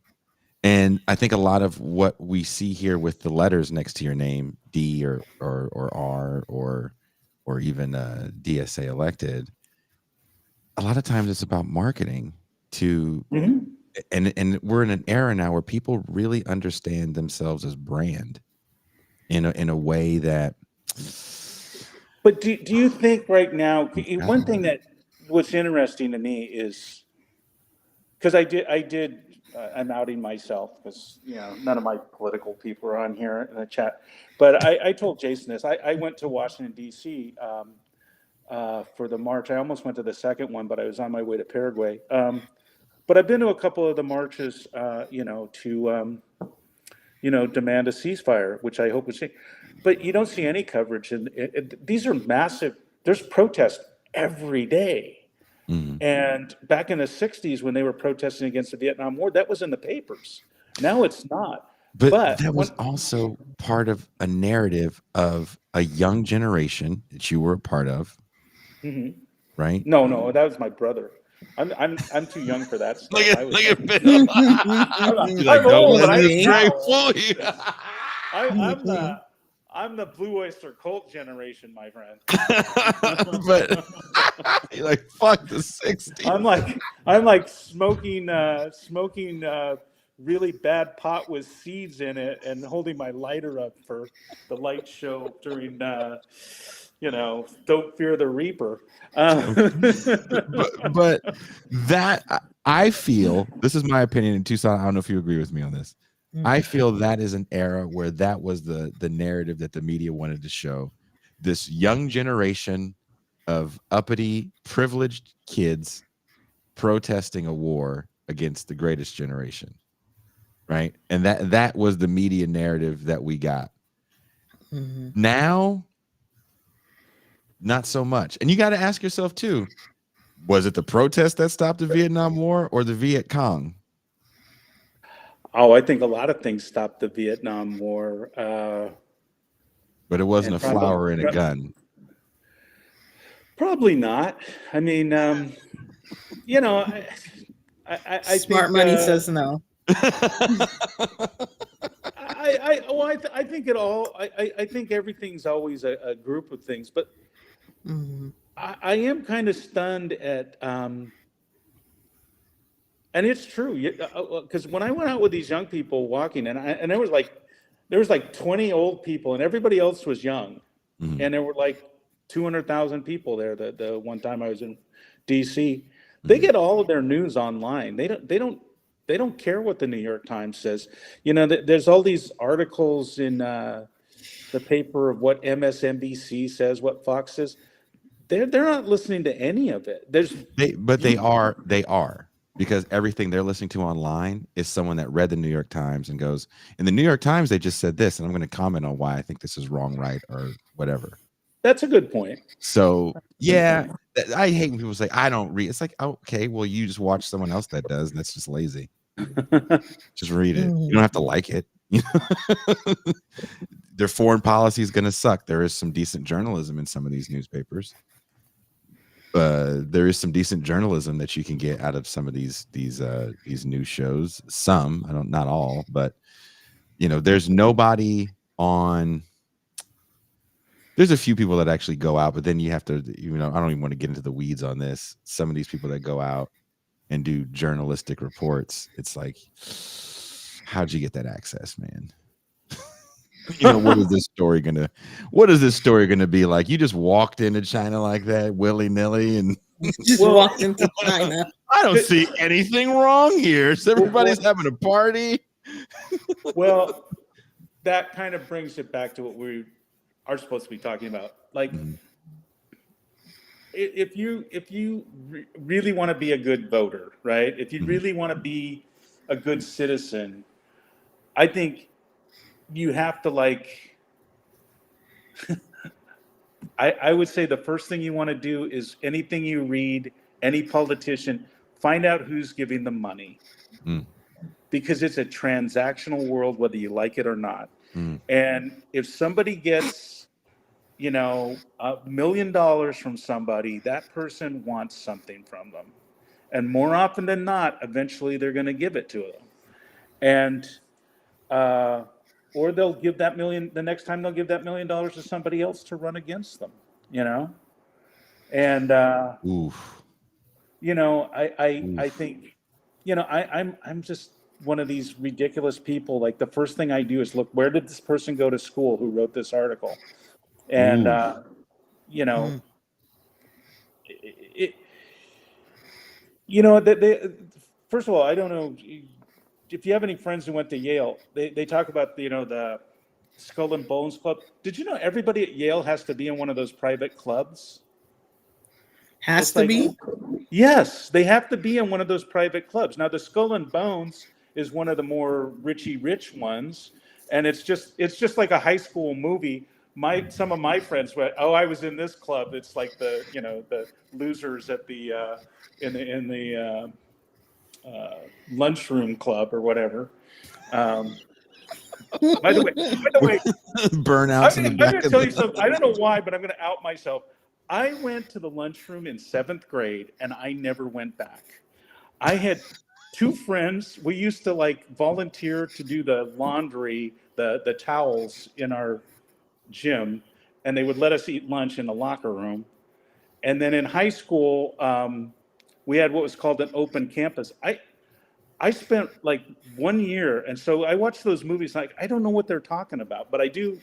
And I think a lot of what we see here with the letters next to your name, D or R or even DSA elected, a lot of times it's about marketing to
Mhm.
and we're in an era now where people really understand themselves as brand in a way that
But do you think right now, one thing that what's interesting to me is because I'm outing myself because, you know, none of my political people are on here in the chat, but I told Jason this. I went to Washington D.C. For the march. I almost went to the second one, but I was on my way to Paraguay. But I've been to a couple of the marches, you know, to you know, demand a ceasefire, which I hope we see. But you don't see any coverage, and these are massive. There's protests every day.
Mhm.
And back in the 60s, when they were protesting against the Vietnam War, that was in the papers. Now it's not.
But
But
that was also part of a narrative of a young generation that you were a part of,
Mhm.
right?
No, that was my brother. I'm too young for that stuff. I was like,
Bill. You're like,
I'm
don't
old, but
let
I
this
was
Dre
now.
fool you.
I'm the Blue Oyster Cult generation, my friend.
But you're like, fuck the 60s.
I'm like smoking really bad pot with seeds in it and holding my lighter up for the light show during you know, Don't Fear the Reaper.
But that I feel, this is my opinion in Tucson. I don't know if you agree with me on this. I feel that is an era where that was the narrative that the media wanted to show. This young generation of uppity, privileged kids protesting a war against the greatest generation, right? And that was the media narrative that we got. Now, not so much. And you got to ask yourself too, was it the protest that stopped the Vietnam War or the Viet Cong?
Oh, I think a lot of things stopped the Vietnam War.
But it wasn't
And
a flower and a gun.
Probably not. I mean, you know, I
Smart
think,
money says no.
I think it all. I think everything's always a group of things, but I am kind of stunned at, and it's true, because when I went out with these young people walking, and there was like 20 old people, and everybody else was young, and there were like 200,000 people there. The one time I was in D.C., they get all of their news online. They don't care what the New York Times says. You know, there's all these articles in the paper of what MSNBC says, what Fox says. They're not listening to any of it.
They are because everything they're listening to online is someone that read the New York Times and goes, in the New York Times they just said this, and I'm going to comment on why I think this is wrong, right, or whatever.
That's a good point.
So yeah, I hate when people say I don't read. It's like, okay, well, you just watch someone else that does, and that's just lazy. Just read it. You don't have to like it. You know? Their foreign policy is going to suck. There is some decent journalism in some of these newspapers. There is some decent journalism that you can get out of some of these news shows. Some, not all, but there's nobody on. There's a few people that actually go out, but then you have to, I don't even want to get into the weeds on this. Some of these people that go out and do journalistic reports, it's like, how'd you get that access, man? What is this story gonna be like? You just walked into China like that, willy-nilly, and
just walked into China.
I don't see anything wrong here. So everybody's having a party.
Well, that kind of brings it back to what we are supposed to be talking about. Like, if you really want to be a good voter, right? If you really want to be a good citizen, I think you have to I would say the first thing you want to do is anything you read, any politician, find out who's giving them money. Because it's a transactional world, whether you like it or not. And if somebody gets, $1 million from somebody, that person wants something from them. And more often than not, eventually they're going to give it to them. And, or they'll give that million, the next time they'll give that $1 million to somebody else to run against them, And, I think, I'm just one of these ridiculous people. Like, the first thing I do is look, where did this person go to school who wrote this article? And, first of all, I don't know if you have any friends who went to Yale, they talk about, the Skull and Bones Club. Did you know everybody at Yale has to be in one of those private clubs?
Has to be?
Yes, they have to be in one of those private clubs. Now, the Skull and Bones is one of the more rich ones, and it's just like a high school movie. Some of my friends went, "Oh, I was in this club." It's like the losers at the in the lunchroom club or whatever. By the way,
burnouts in the back.
I'm going to tell you something. I don't know why, but I'm going to out myself. I went to the lunchroom in 7th grade, and I never went back. I had 2 friends. We used to volunteer to do the laundry, the towels in our gym, and they would let us eat lunch in the locker room. And then in high school, we had what was called an open campus. I spent 1 year, and so I watched those movies. I don't know what they're talking about, but I do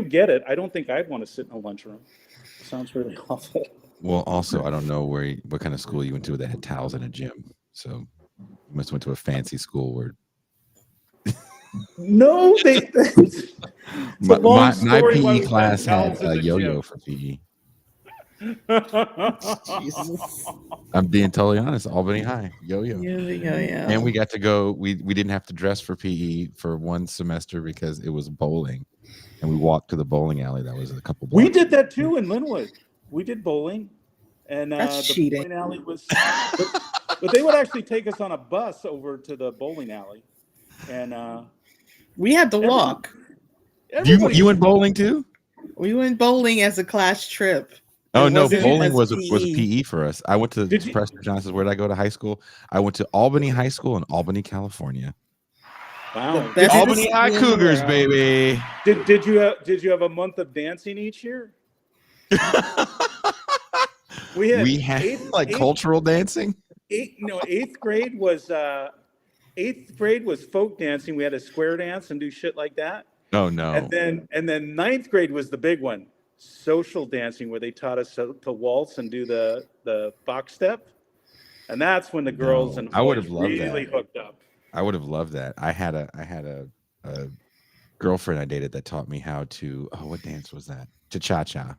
get it. I don't think I'd want to sit in a lunchroom. It sounds really awful.
Well, also, I don't know what kind of school you went to that had towels in a gym. So you must have went to a fancy school where.
No,
my PE class had a yo-yo for PE.
Jesus.
I'm being totally honest. Albany High yo-yo.
Yeah.
And we got to go. We didn't have to dress for PE for one semester because it was bowling, and we walked to the bowling alley. That was a couple blocks.
We did that too in Linwood. We did bowling, and
That's
the
cheating.
bowling alley was. But they would actually take us on a bus over to the bowling alley, and
we had to walk.
You went bowling too?
We went bowling as a class trip.
Oh no, bowling was PE for us. I went to Preston Johnson's. Where did I go to high school? I went to Albany High School in Albany, California.
Wow,
Albany High Cougars, baby.
Did you have a month of dancing each year? We had
cultural dancing.
8th grade was folk dancing. We had a square dance and do shit like that.
Oh no.
And then 9th grade was the big one. Social dancing, where they taught us to waltz and do the box step, and that's when the girls and boys really hooked up.
I would have loved that. I had a girlfriend I dated that taught me how to. Oh, what dance was that? Cha-cha.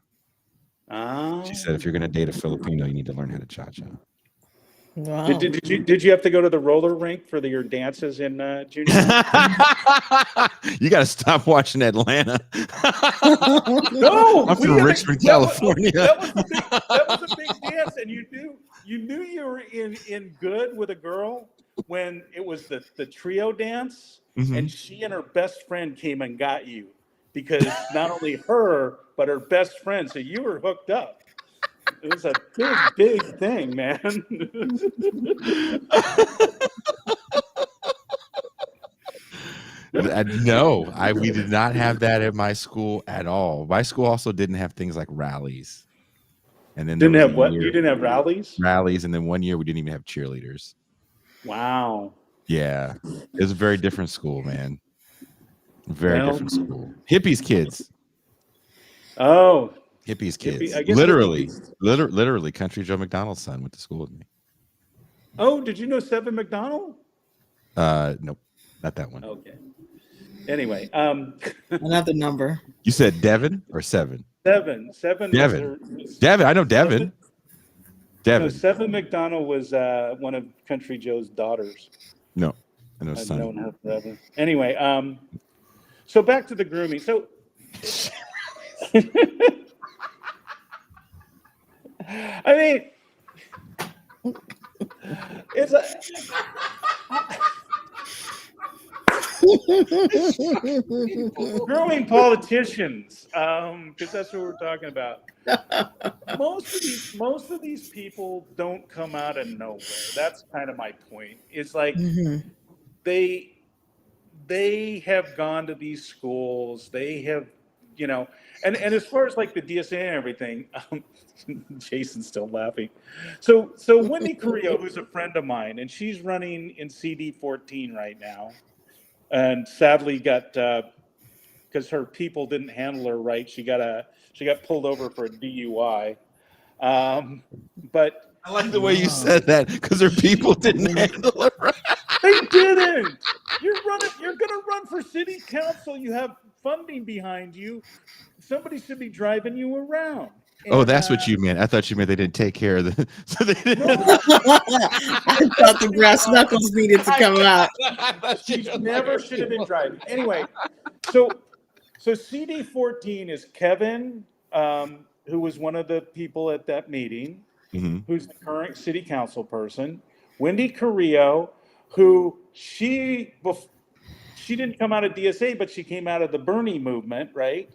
She said, if you're going to date a Filipino, you need to learn how to cha-cha.
Wow.
Did you have to go to the roller rink for your dances in junior high?
You got to stop watching Atlanta.
No,
I'm from Richmond, California.
That was a big dance, and you knew you were in good with a girl when it was the trio dance,
Mhm.
and she and her best friend came and got you because not only her but her best friend. So you were hooked up. It was a big thing, man.
No, we did not have that at my school at all. My school also didn't have things like rallies. And then there
Didn't
was a
have what? You
year
didn't have rallies?
rallies, and then one year we didn't even have cheerleaders.
Wow.
Yeah. It was a very different school, man. Very
Well,
different school. Hippies kids.
oh,
Hippies
hippie.
kids.
I guess hippie.
Literally, Country Joe McDonald's son went to school with me.
Oh, did you know Seven McDonald?
Nope, not that one.
Okay. Anyway,
Another number.
You said Devin or Seven?
Seven was
Devin.
was
Devin, I know Devin.
No,
Devin.
Seven McDonald was one of Country Joe's daughters.
No, I know
I've
son.
known her forever. Anyway, so back to the grooming. So, I mean, it's a, grooming politicians, because that's what we're talking about. Most of these people don't come out of nowhere. That's kind of my point. It's like they have gone to these schools. They have, and as far as like the DSA and everything, Jason's still laughing. So Wendy Carrillo, who's a friend of mine, and she's running in CD 14 right now, and sadly got because her people didn't handle her right. She got pulled over for a DUI. But
I like the way you said that because her people didn't handle it right.
they didn't. You're gonna run for city council. You have funding behind you. Somebody should be driving you around.
Oh, that's what you meant. I thought you meant they didn't take care of the. So they didn't.
I thought the brass knuckles needed to come out.
She never should have been driving. Anyway, so CD 14 is Kevin, who was one of the people at that meeting, who's the current city council person. Wendy Carrillo, who she didn't come out of DSA, but she came out of the Bernie movement, right?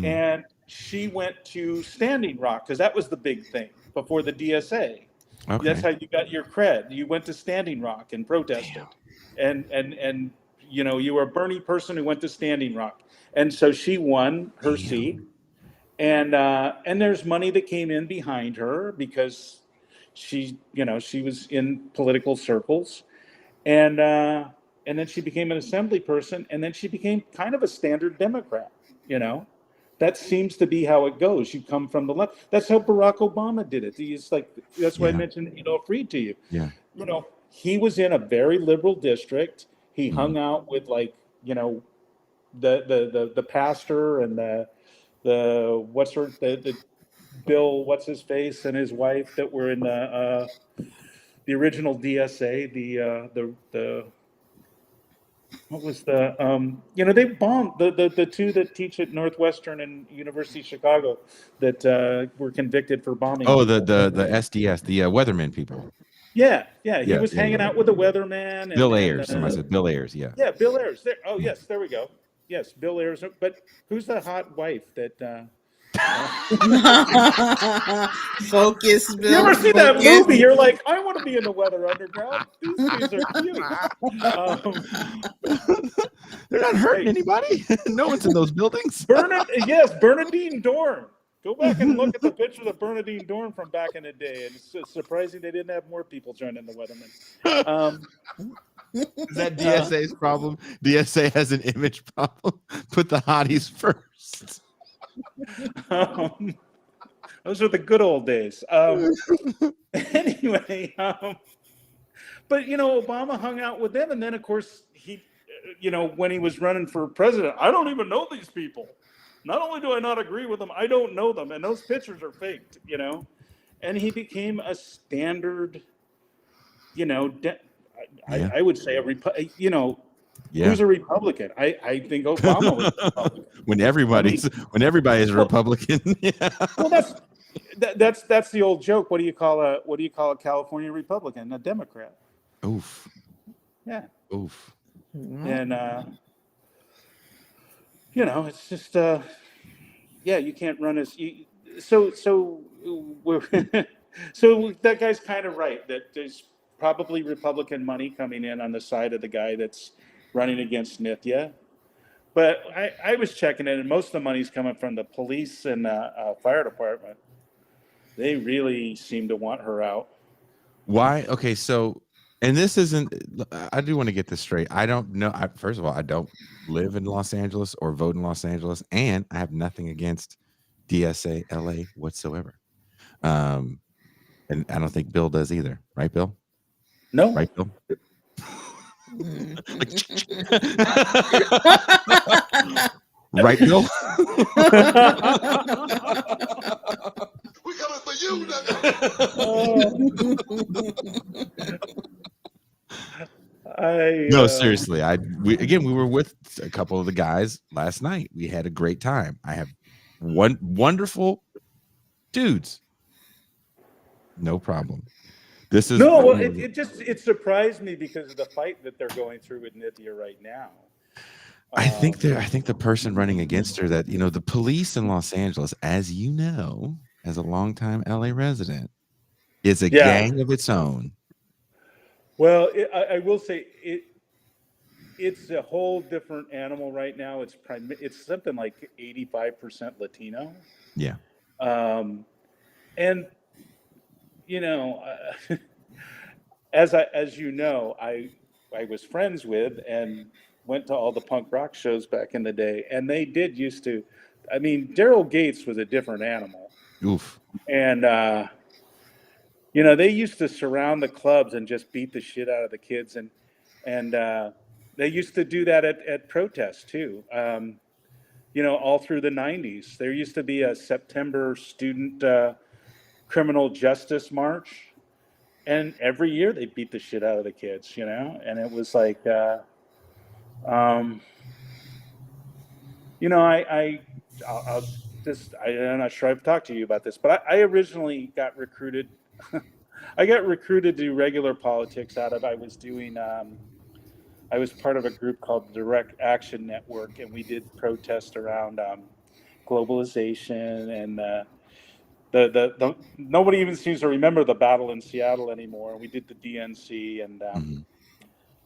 And she went to Standing Rock because that was the big thing before the DSA. Okay. That's how you got your cred. You went to Standing Rock and protested, and you were a Bernie person who went to Standing Rock, and so she won her seat. And there's money that came in behind her because she was in political circles, and then she became an assembly person, and then she became kind of a standard Democrat. That seems to be how it goes. You come from the left. That's how Barack Obama did it. He's like, that's why I mentioned Freed to you. Yeah. He was in a very liberal district. He hung out with the pastor and the Bill what's his face and his wife that were in the original DSA. What was they bombed the two that teach at Northwestern and University of Chicago that were convicted for bombing.
Oh, the SDS, the weatherman people.
Yeah. He was hanging out with the weatherman.
Bill Ayers. Somebody said Bill Ayers. Yeah.
Yeah, Bill Ayers. There. Oh, yes. There we go. Yes, Bill Ayers. But who's the hot wife that?
Focus, Bill.
You ever see that movie? You're like, I want to be in the Weather Underground. These dudes are cute.
They're not hurting anybody. No one's in those buildings.
Bernadine Dorn. Go back and look at the pictures of Bernadine Dorn from back in the day. And it's surprising they didn't have more people joining the Weathermen.
Is that DSA's problem? DSA has an image problem. Put the hotties first.
Those are the good old days. Anyway, but Obama hung out with them, and then of course he, when he was running for president, I don't even know these people. Not only do I not agree with them, I don't know them, and those pictures are faked. And he became a standard. I would say who's a Republican? I think Obama was a Republican.
when everybody's a Republican. Yeah.
Well, that's the old joke. What do you call a California Republican? A Democrat.
Oof.
Yeah.
Oof.
And it's just you can't run as you. So we're so that guy's kind of right that there's probably Republican money coming in on the side of the guy that's running against Nithya. But I was checking it, and most of the money's coming from the police and fire department. They really seem to want her out.
Why? Okay, so, and this isn't, I do want to get this straight. I don't know. First of all, I don't live in Los Angeles or vote in Los Angeles, and I have nothing against DSA LA whatsoever. Um, and I don't think Bill does either. Right, Bill?
No.
Right, Bill? Right, Bill?
We coming for you,
No, seriously. We were with a couple of the guys last night. We had a great time. I have wonderful dudes. No problem. This is
No, well, it surprised me because of the fight that they're going through with Nithya right now.
I think the person running against her, that the police in Los Angeles, as you know, as a longtime LA resident, is a gang of its own.
Well, I will say it's a whole different animal right now. It's something like 85% Latino.
Yeah.
And as you know, I was friends with and went to all the punk rock shows back in the day, and they did used to. I mean, Daryl Gates was a different animal.
Oof.
And they used to surround the clubs and just beat the shit out of the kids, and they used to do that at protests too. All through the 90s, there used to be a September student criminal justice march, and every year they beat the shit out of the kids, and it was like, I'm not sure I've talked to you about this, but I originally got recruited. I got recruited to do regular politics I was part of a group called Direct Action Network, and we did protest around globalization, and the nobody even seems to remember the battle in Seattle anymore. We did the DNC,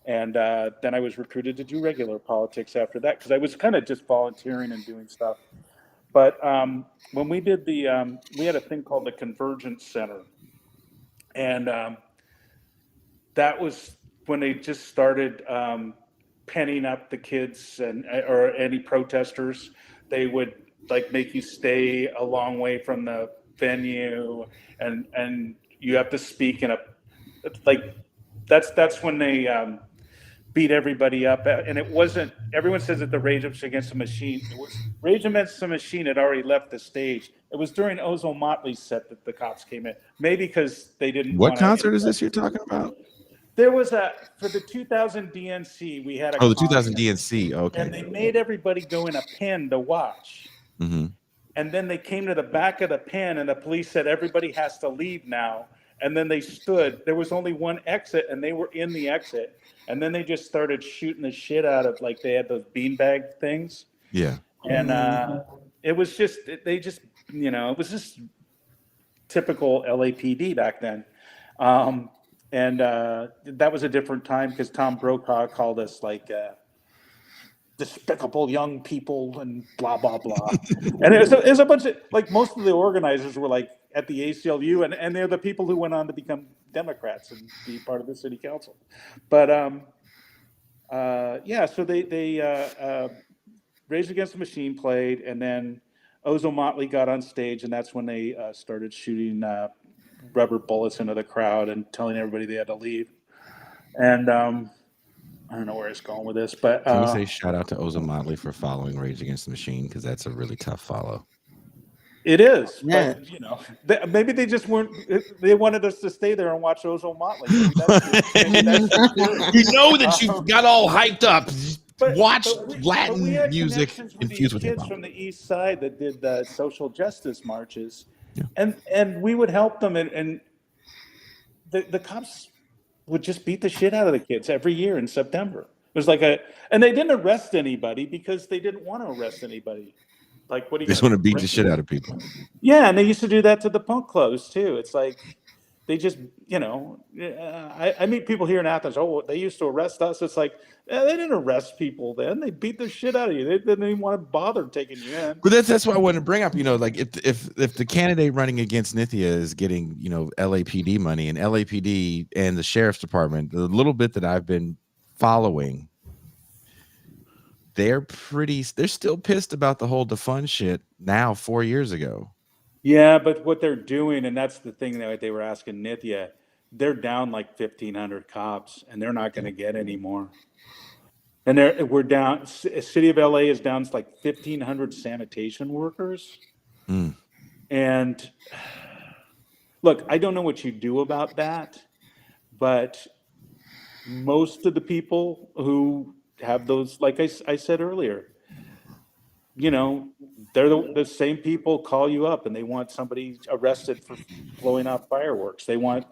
and then I was recruited to do regular politics after that, because I was kind of just volunteering and doing stuff. But when we did we had a thing called the Convergence Center, and that was when they just started penning up the kids or any protesters. They would make you stay a long way from the venue, and you have to speak in a that's when they beat everybody up. And it wasn't, everyone says that the Rage Against the Machine, it was Rage Against the Machine had already left the stage. It was during Ozone Motley's set that the cops came in, maybe because they didn't
What concert is this you're talking about?
There was for the 2000 DNC, we had
the 2000 DNC. Okay.
And they made everybody go in a pen to watch.
Mm-hmm.
And then they came to the back of the pen, and the police said everybody has to leave now. And then they stood. There was only one exit, and they were in the exit. And then they just started shooting the shit out of, they had those beanbag things.
Yeah.
And it was just, it was just typical LAPD back then. And that was a different time, because Tom Brokaw called us despicable young people and blah, blah, blah. And it was a bunch of, most of the organizers were at the ACLU, and they're the people who went on to become Democrats and be part of the city council. But so they Rage Against the Machine played, and then Ozone Motley got on stage, and that's when they started shooting rubber bullets into the crowd and telling everybody they had to leave. And I don't know where it's going with this, but
can we say shout out to Ozone Motley for following Rage Against the Machine, because that's a really tough follow.
It is,
Yeah.
but maybe they just weren't. They wanted us to stay there and watch Ozone Motley.
You know that you got all hyped up. Watch Latin music infused with hip
kids
hop.
from the East Side that did the social justice marches,
Yeah.
and we would help them, and the cops would just beat the shit out of the kids every year in September. It was like and they didn't arrest anybody because they didn't want to arrest anybody. Like, what are you
They just
going
want to
to
beat the shit out of people.
Yeah, and they used to do that to the punk clubs too. It's like they just, I meet people here in Athens. Oh, they used to arrest us. It's like they didn't arrest people then. They beat the shit out of you. They didn't even want to bother taking you in.
But that's what I wanted to bring up. Like if the candidate running against Nithya is getting LAPD money, and LAPD and the sheriff's department, the little bit that I've been following, they're still pissed about the whole defund shit now 4 years ago.
Yeah, but what they're doing, and that's the thing that they were asking Nithya, they're down like 1,500 cops, and they're not going to get any more. And we're down. City of LA is down to like 1,500 sanitation workers.
Mm.
And look, I don't know what you do about that, but most of the people who have those, like I said earlier, they're the same people call you up and they want somebody arrested for blowing off fireworks. They want,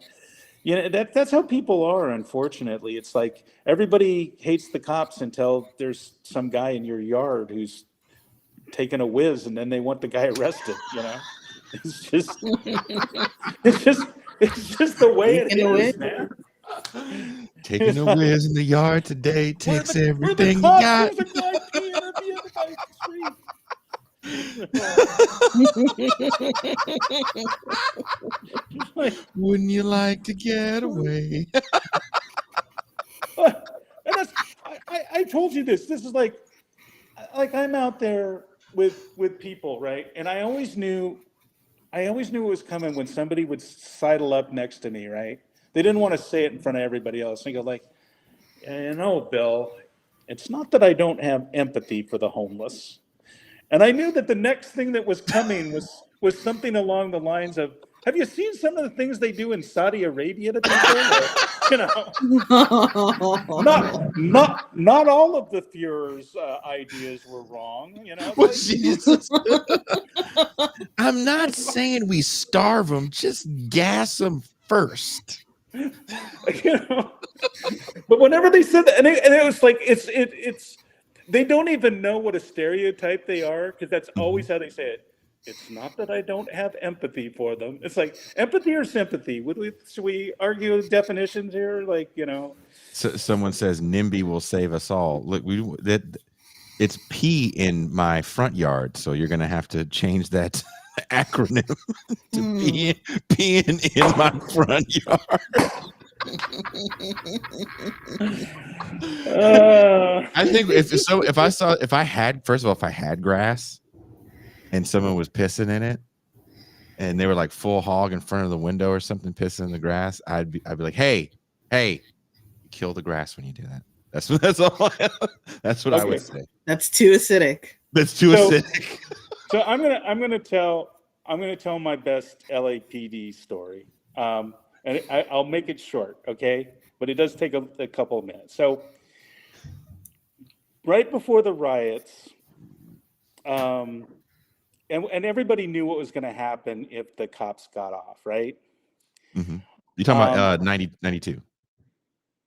that's how people are, unfortunately. It's like everybody hates the cops until there's some guy in your yard who's taking a whiz and then they want the guy arrested, It's just the way it is, man.
Taking a whiz in the yard today takes everything you got.
There's a guy peeing at the end of the street.
Wouldn't you like to get away?
And I told you this. This is like I'm out there with people, right? And I always knew it was coming when somebody would sidle up next to me, right? They didn't want to say it in front of everybody else. And go like, Bill, it's not that I don't have empathy for the homeless. And I knew that the next thing that was coming was something along the lines of, have you seen some of the things they do in Saudi Arabia to people? Not all of the Führer's ideas were wrong.
Well, Jesus. I'm not saying we starve them, just gas them first.
But whenever they said that, and it was like it's they don't even know what a stereotype they are, because that's always how they say it. It's not that I don't have empathy for them. It's like empathy or sympathy. Should we argue definitions here?
So someone says NIMBY will save us all. Look, it's P in my front yard, so you're gonna have to change that acronym to peeing in my front yard. I think if I had grass and someone was pissing in it and they were like full hog in front of the window or something, pissing in the grass, I'd be like, hey, kill the grass when you do that. That's all. That's what I would say.
That's too acidic.
Acidic.
So I'm gonna tell my best LAPD story, and I'll make it short, okay? But it does take a couple of minutes. So right before the riots, and everybody knew what was going to happen if the cops got off, right?
Mm-hmm. You're talking about 92.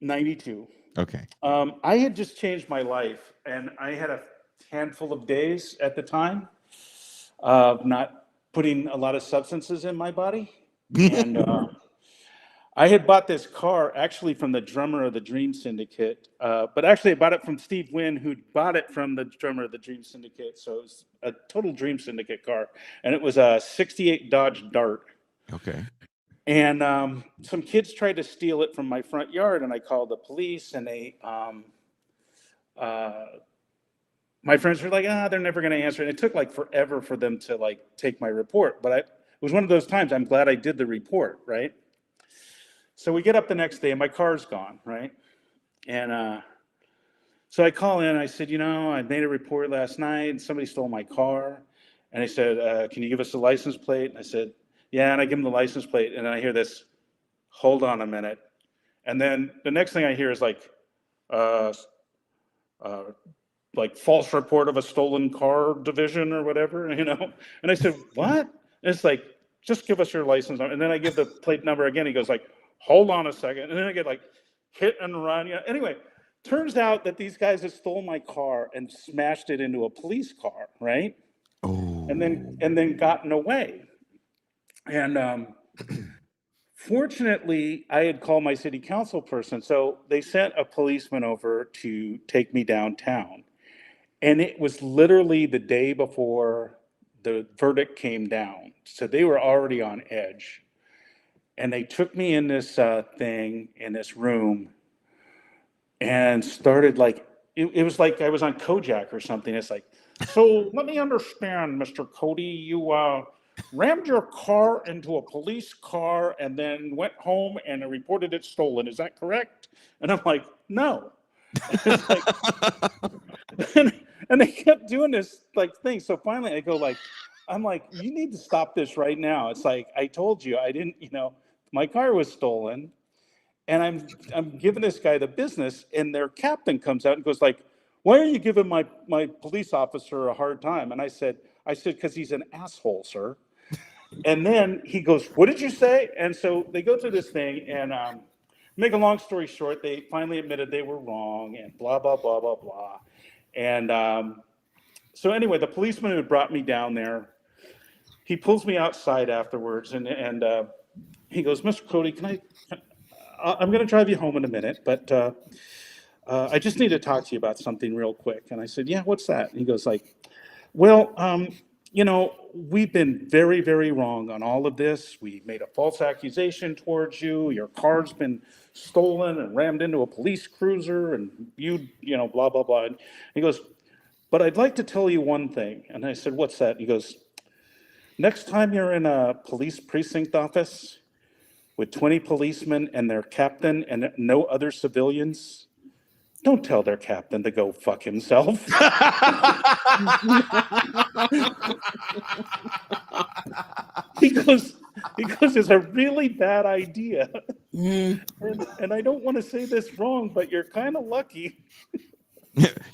92.
Okay.
I had just changed my life, and I had a handful of days at the time of not putting a lot of substances in my body. And I had bought this car actually from the drummer of the Dream Syndicate, but actually I bought it from Steve Wynn, who bought it from the drummer of the Dream Syndicate. So it was a total Dream Syndicate car, and it was a 68 Dodge Dart.
Okay.
And some kids tried to steal it from my front yard, and I called the police, and they, my friends were like, they're never going to answer. And it took like forever for them to like take my report. But it was one of those times I'm glad I did the report, right? So we get up the next day and my car's gone, right? And so I call in, I said, I made a report last night and somebody stole my car. And they said, can you give us the license plate? And I said, yeah, and I give them the license plate. And then I hear this, hold on a minute. And then the next thing I hear is like false report of a stolen car division or whatever, And I said, what? And it's like, just give us your license number. And then I give the plate number again. He goes like, hold on a second. And then I get like hit and run. You know, anyway, turns out that these guys had stole my car and smashed it into a police car, right?
Oh.
And then gotten away. And fortunately, I had called my city council person, so they sent a policeman over to take me downtown. And it was literally the day before the verdict came down, so they were already on edge. And they took me in this thing in this room and started like it was like I was on Kojak or something. It's like, so let me understand, Mr. Cody, you rammed your car into a police car and then went home and reported it stolen. Is that correct? And I'm like, no. It's like, and they kept doing this like thing. So finally I go like, I'm like, you need to stop this right now. It's like, I told you, I didn't, you know, my car was stolen. And I'm giving this guy the business, and their captain comes out and goes like, why are you giving my police officer a hard time? And I said, because he's an asshole, sir. And then he goes, what did you say? And so they go through this thing, and make a long story short, they finally admitted they were wrong, and blah, blah, blah, blah, blah. And so anyway, the policeman who had brought me down there, he pulls me outside afterwards, and he goes, Mr. Cody, I'm going to drive you home in a minute, but I just need to talk to you about something real quick. And I said, yeah, what's that? And he goes like, well, you know, we've been very, very wrong on all of this. We made a false accusation towards you. Your car's been stolen and rammed into a police cruiser, and you know, blah, blah, blah. And he goes, but I'd like to tell you one thing. And I said, what's that? He goes, next time you're in a police precinct office with 20 policemen and their captain and no other civilians, don't tell their captain to go fuck himself. because it's a really bad idea. And I don't want to say this wrong, but you're kind of lucky.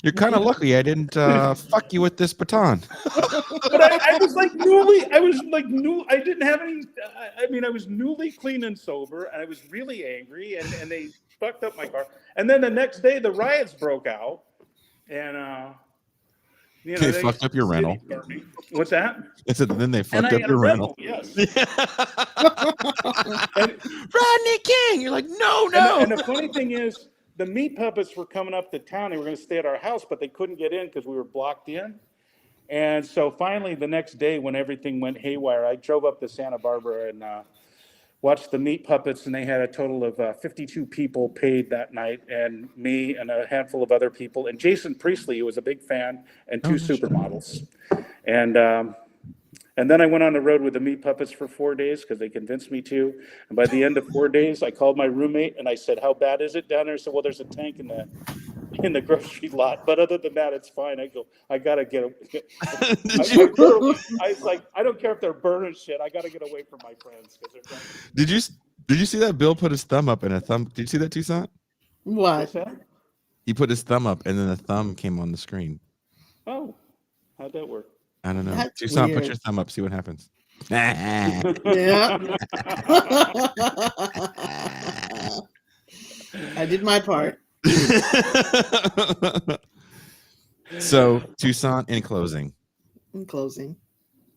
You're kind of lucky I didn't fuck you with this baton.
But I was like I didn't have any, I mean, I was newly clean and sober, and I was really angry, and they fucked up my car. And then the next day, the riots broke out, and, you know,
they fucked up your rental.
What's that?
I said, then they fucked up your rental.
Yes.
Rodney King. You're like, no.
And the funny thing is, the meat puppets were coming up to town. They were going to stay at our house, but they couldn't get in because we were blocked in. And so finally, the next day, when everything went haywire, I drove up to Santa Barbara and watched the meat puppets, and they had a total of 52 people paid that night, and me and a handful of other people, and Jason Priestley, who was a big fan, and two supermodels. And then I went on the road with the meat puppets for 4 days because they convinced me to. And by the end of 4 days, I called my roommate and I said, how bad is it down there? He said, well, there's a tank in the grocery lot. But other than that, it's fine. I go, I got to get I was like, I don't care if they're burning shit. I got to get away from my friends.
Did you see that Bill put his thumb up and a thumb? Did you see that, Toussaint?
What?
He put his thumb up and then a thumb came on the screen.
Oh, how'd that work?
I don't know.
That's
Toussaint,
weird.
put your thumb up, see what happens.
Yeah. I did my part.
So, Toussaint, in closing,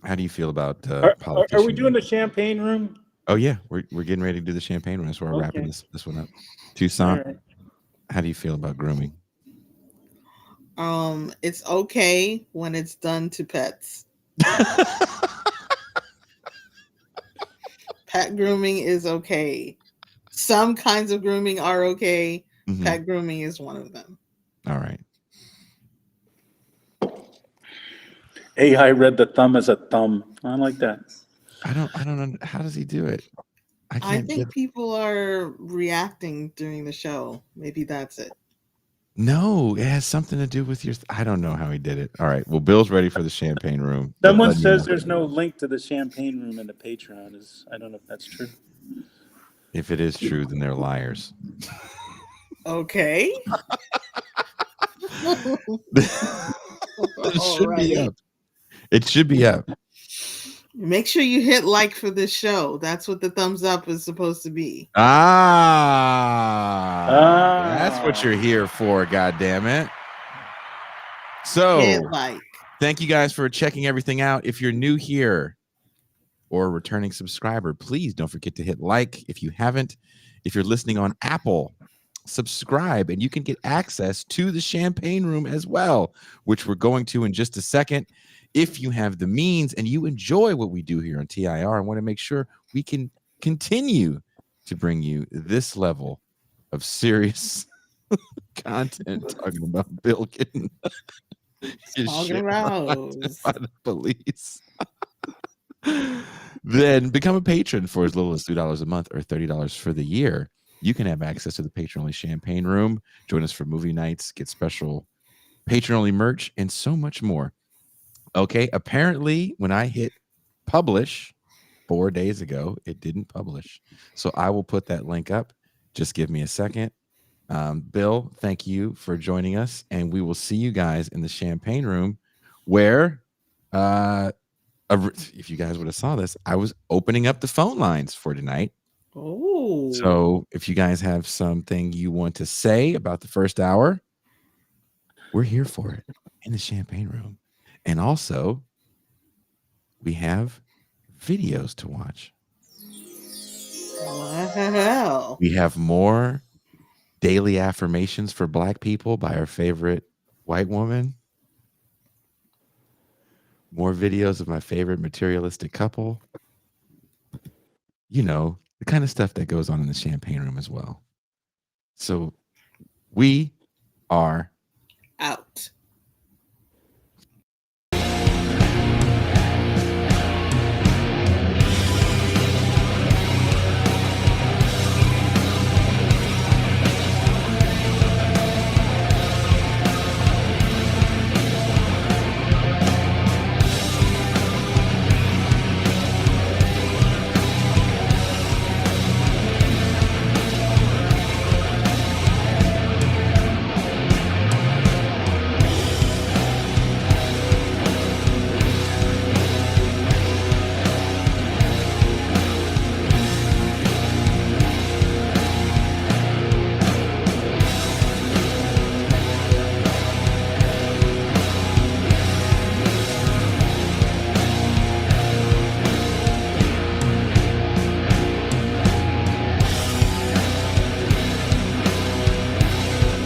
how do you feel about
are we doing the champagne room?
Oh yeah, we're getting ready to do the champagne room, so we're wrapping this one up. Toussaint, right. How do you feel about grooming?
It's okay when it's done to pets. Pet grooming is okay. Some kinds of grooming are okay. Mm-hmm. Pet grooming is one of them.
All right.
Hey, I read the thumb as a thumb. I like that.
I don't know. How does he do it?
I think people are reacting during the show. Maybe that's it.
No, it has something to do with your. I don't know how he did it. All right. Well, Bill's ready for the champagne room.
Someone says there's no link to the champagne room in the Patreon. I don't know if that's true.
If it is true, then they're liars.
Okay.
It should be up. It should be up.
Make sure you hit like for this show. That's what the thumbs up is supposed to be.
That's what you're here for, God damn it. So
Hit like.
thank you guys for checking everything out. If you're new here or a returning subscriber, please don't forget to hit like if you haven't. If you're listening on Apple, subscribe and you can get access to the champagne room as well, which we're going to in just a second. If you have the means and you enjoy what we do here on TIR and want to make sure we can continue to bring you this level of serious content, talking about Bill getting his
Talking
shit
about
by the police, then become a patron for as little as $2 a month or $30 for the year. You can have access to the patron-only champagne room, join us for movie nights, get special patron-only merch, and so much more. Okay, apparently when I hit publish 4 days ago, it didn't publish. So I will put that link up. Just give me a second. Bill, thank you for joining us, and we will see you guys in the champagne room where if you guys would have saw this, I was opening up the phone lines for tonight.
Oh.
So if you guys have something you want to say about the first hour, we're here for it in the champagne room. And also, we have videos to watch.
Wow.
We have more daily affirmations for Black people by our favorite white woman. More videos of my favorite materialistic couple. You know, the kind of stuff that goes on in the champagne room as well. So we are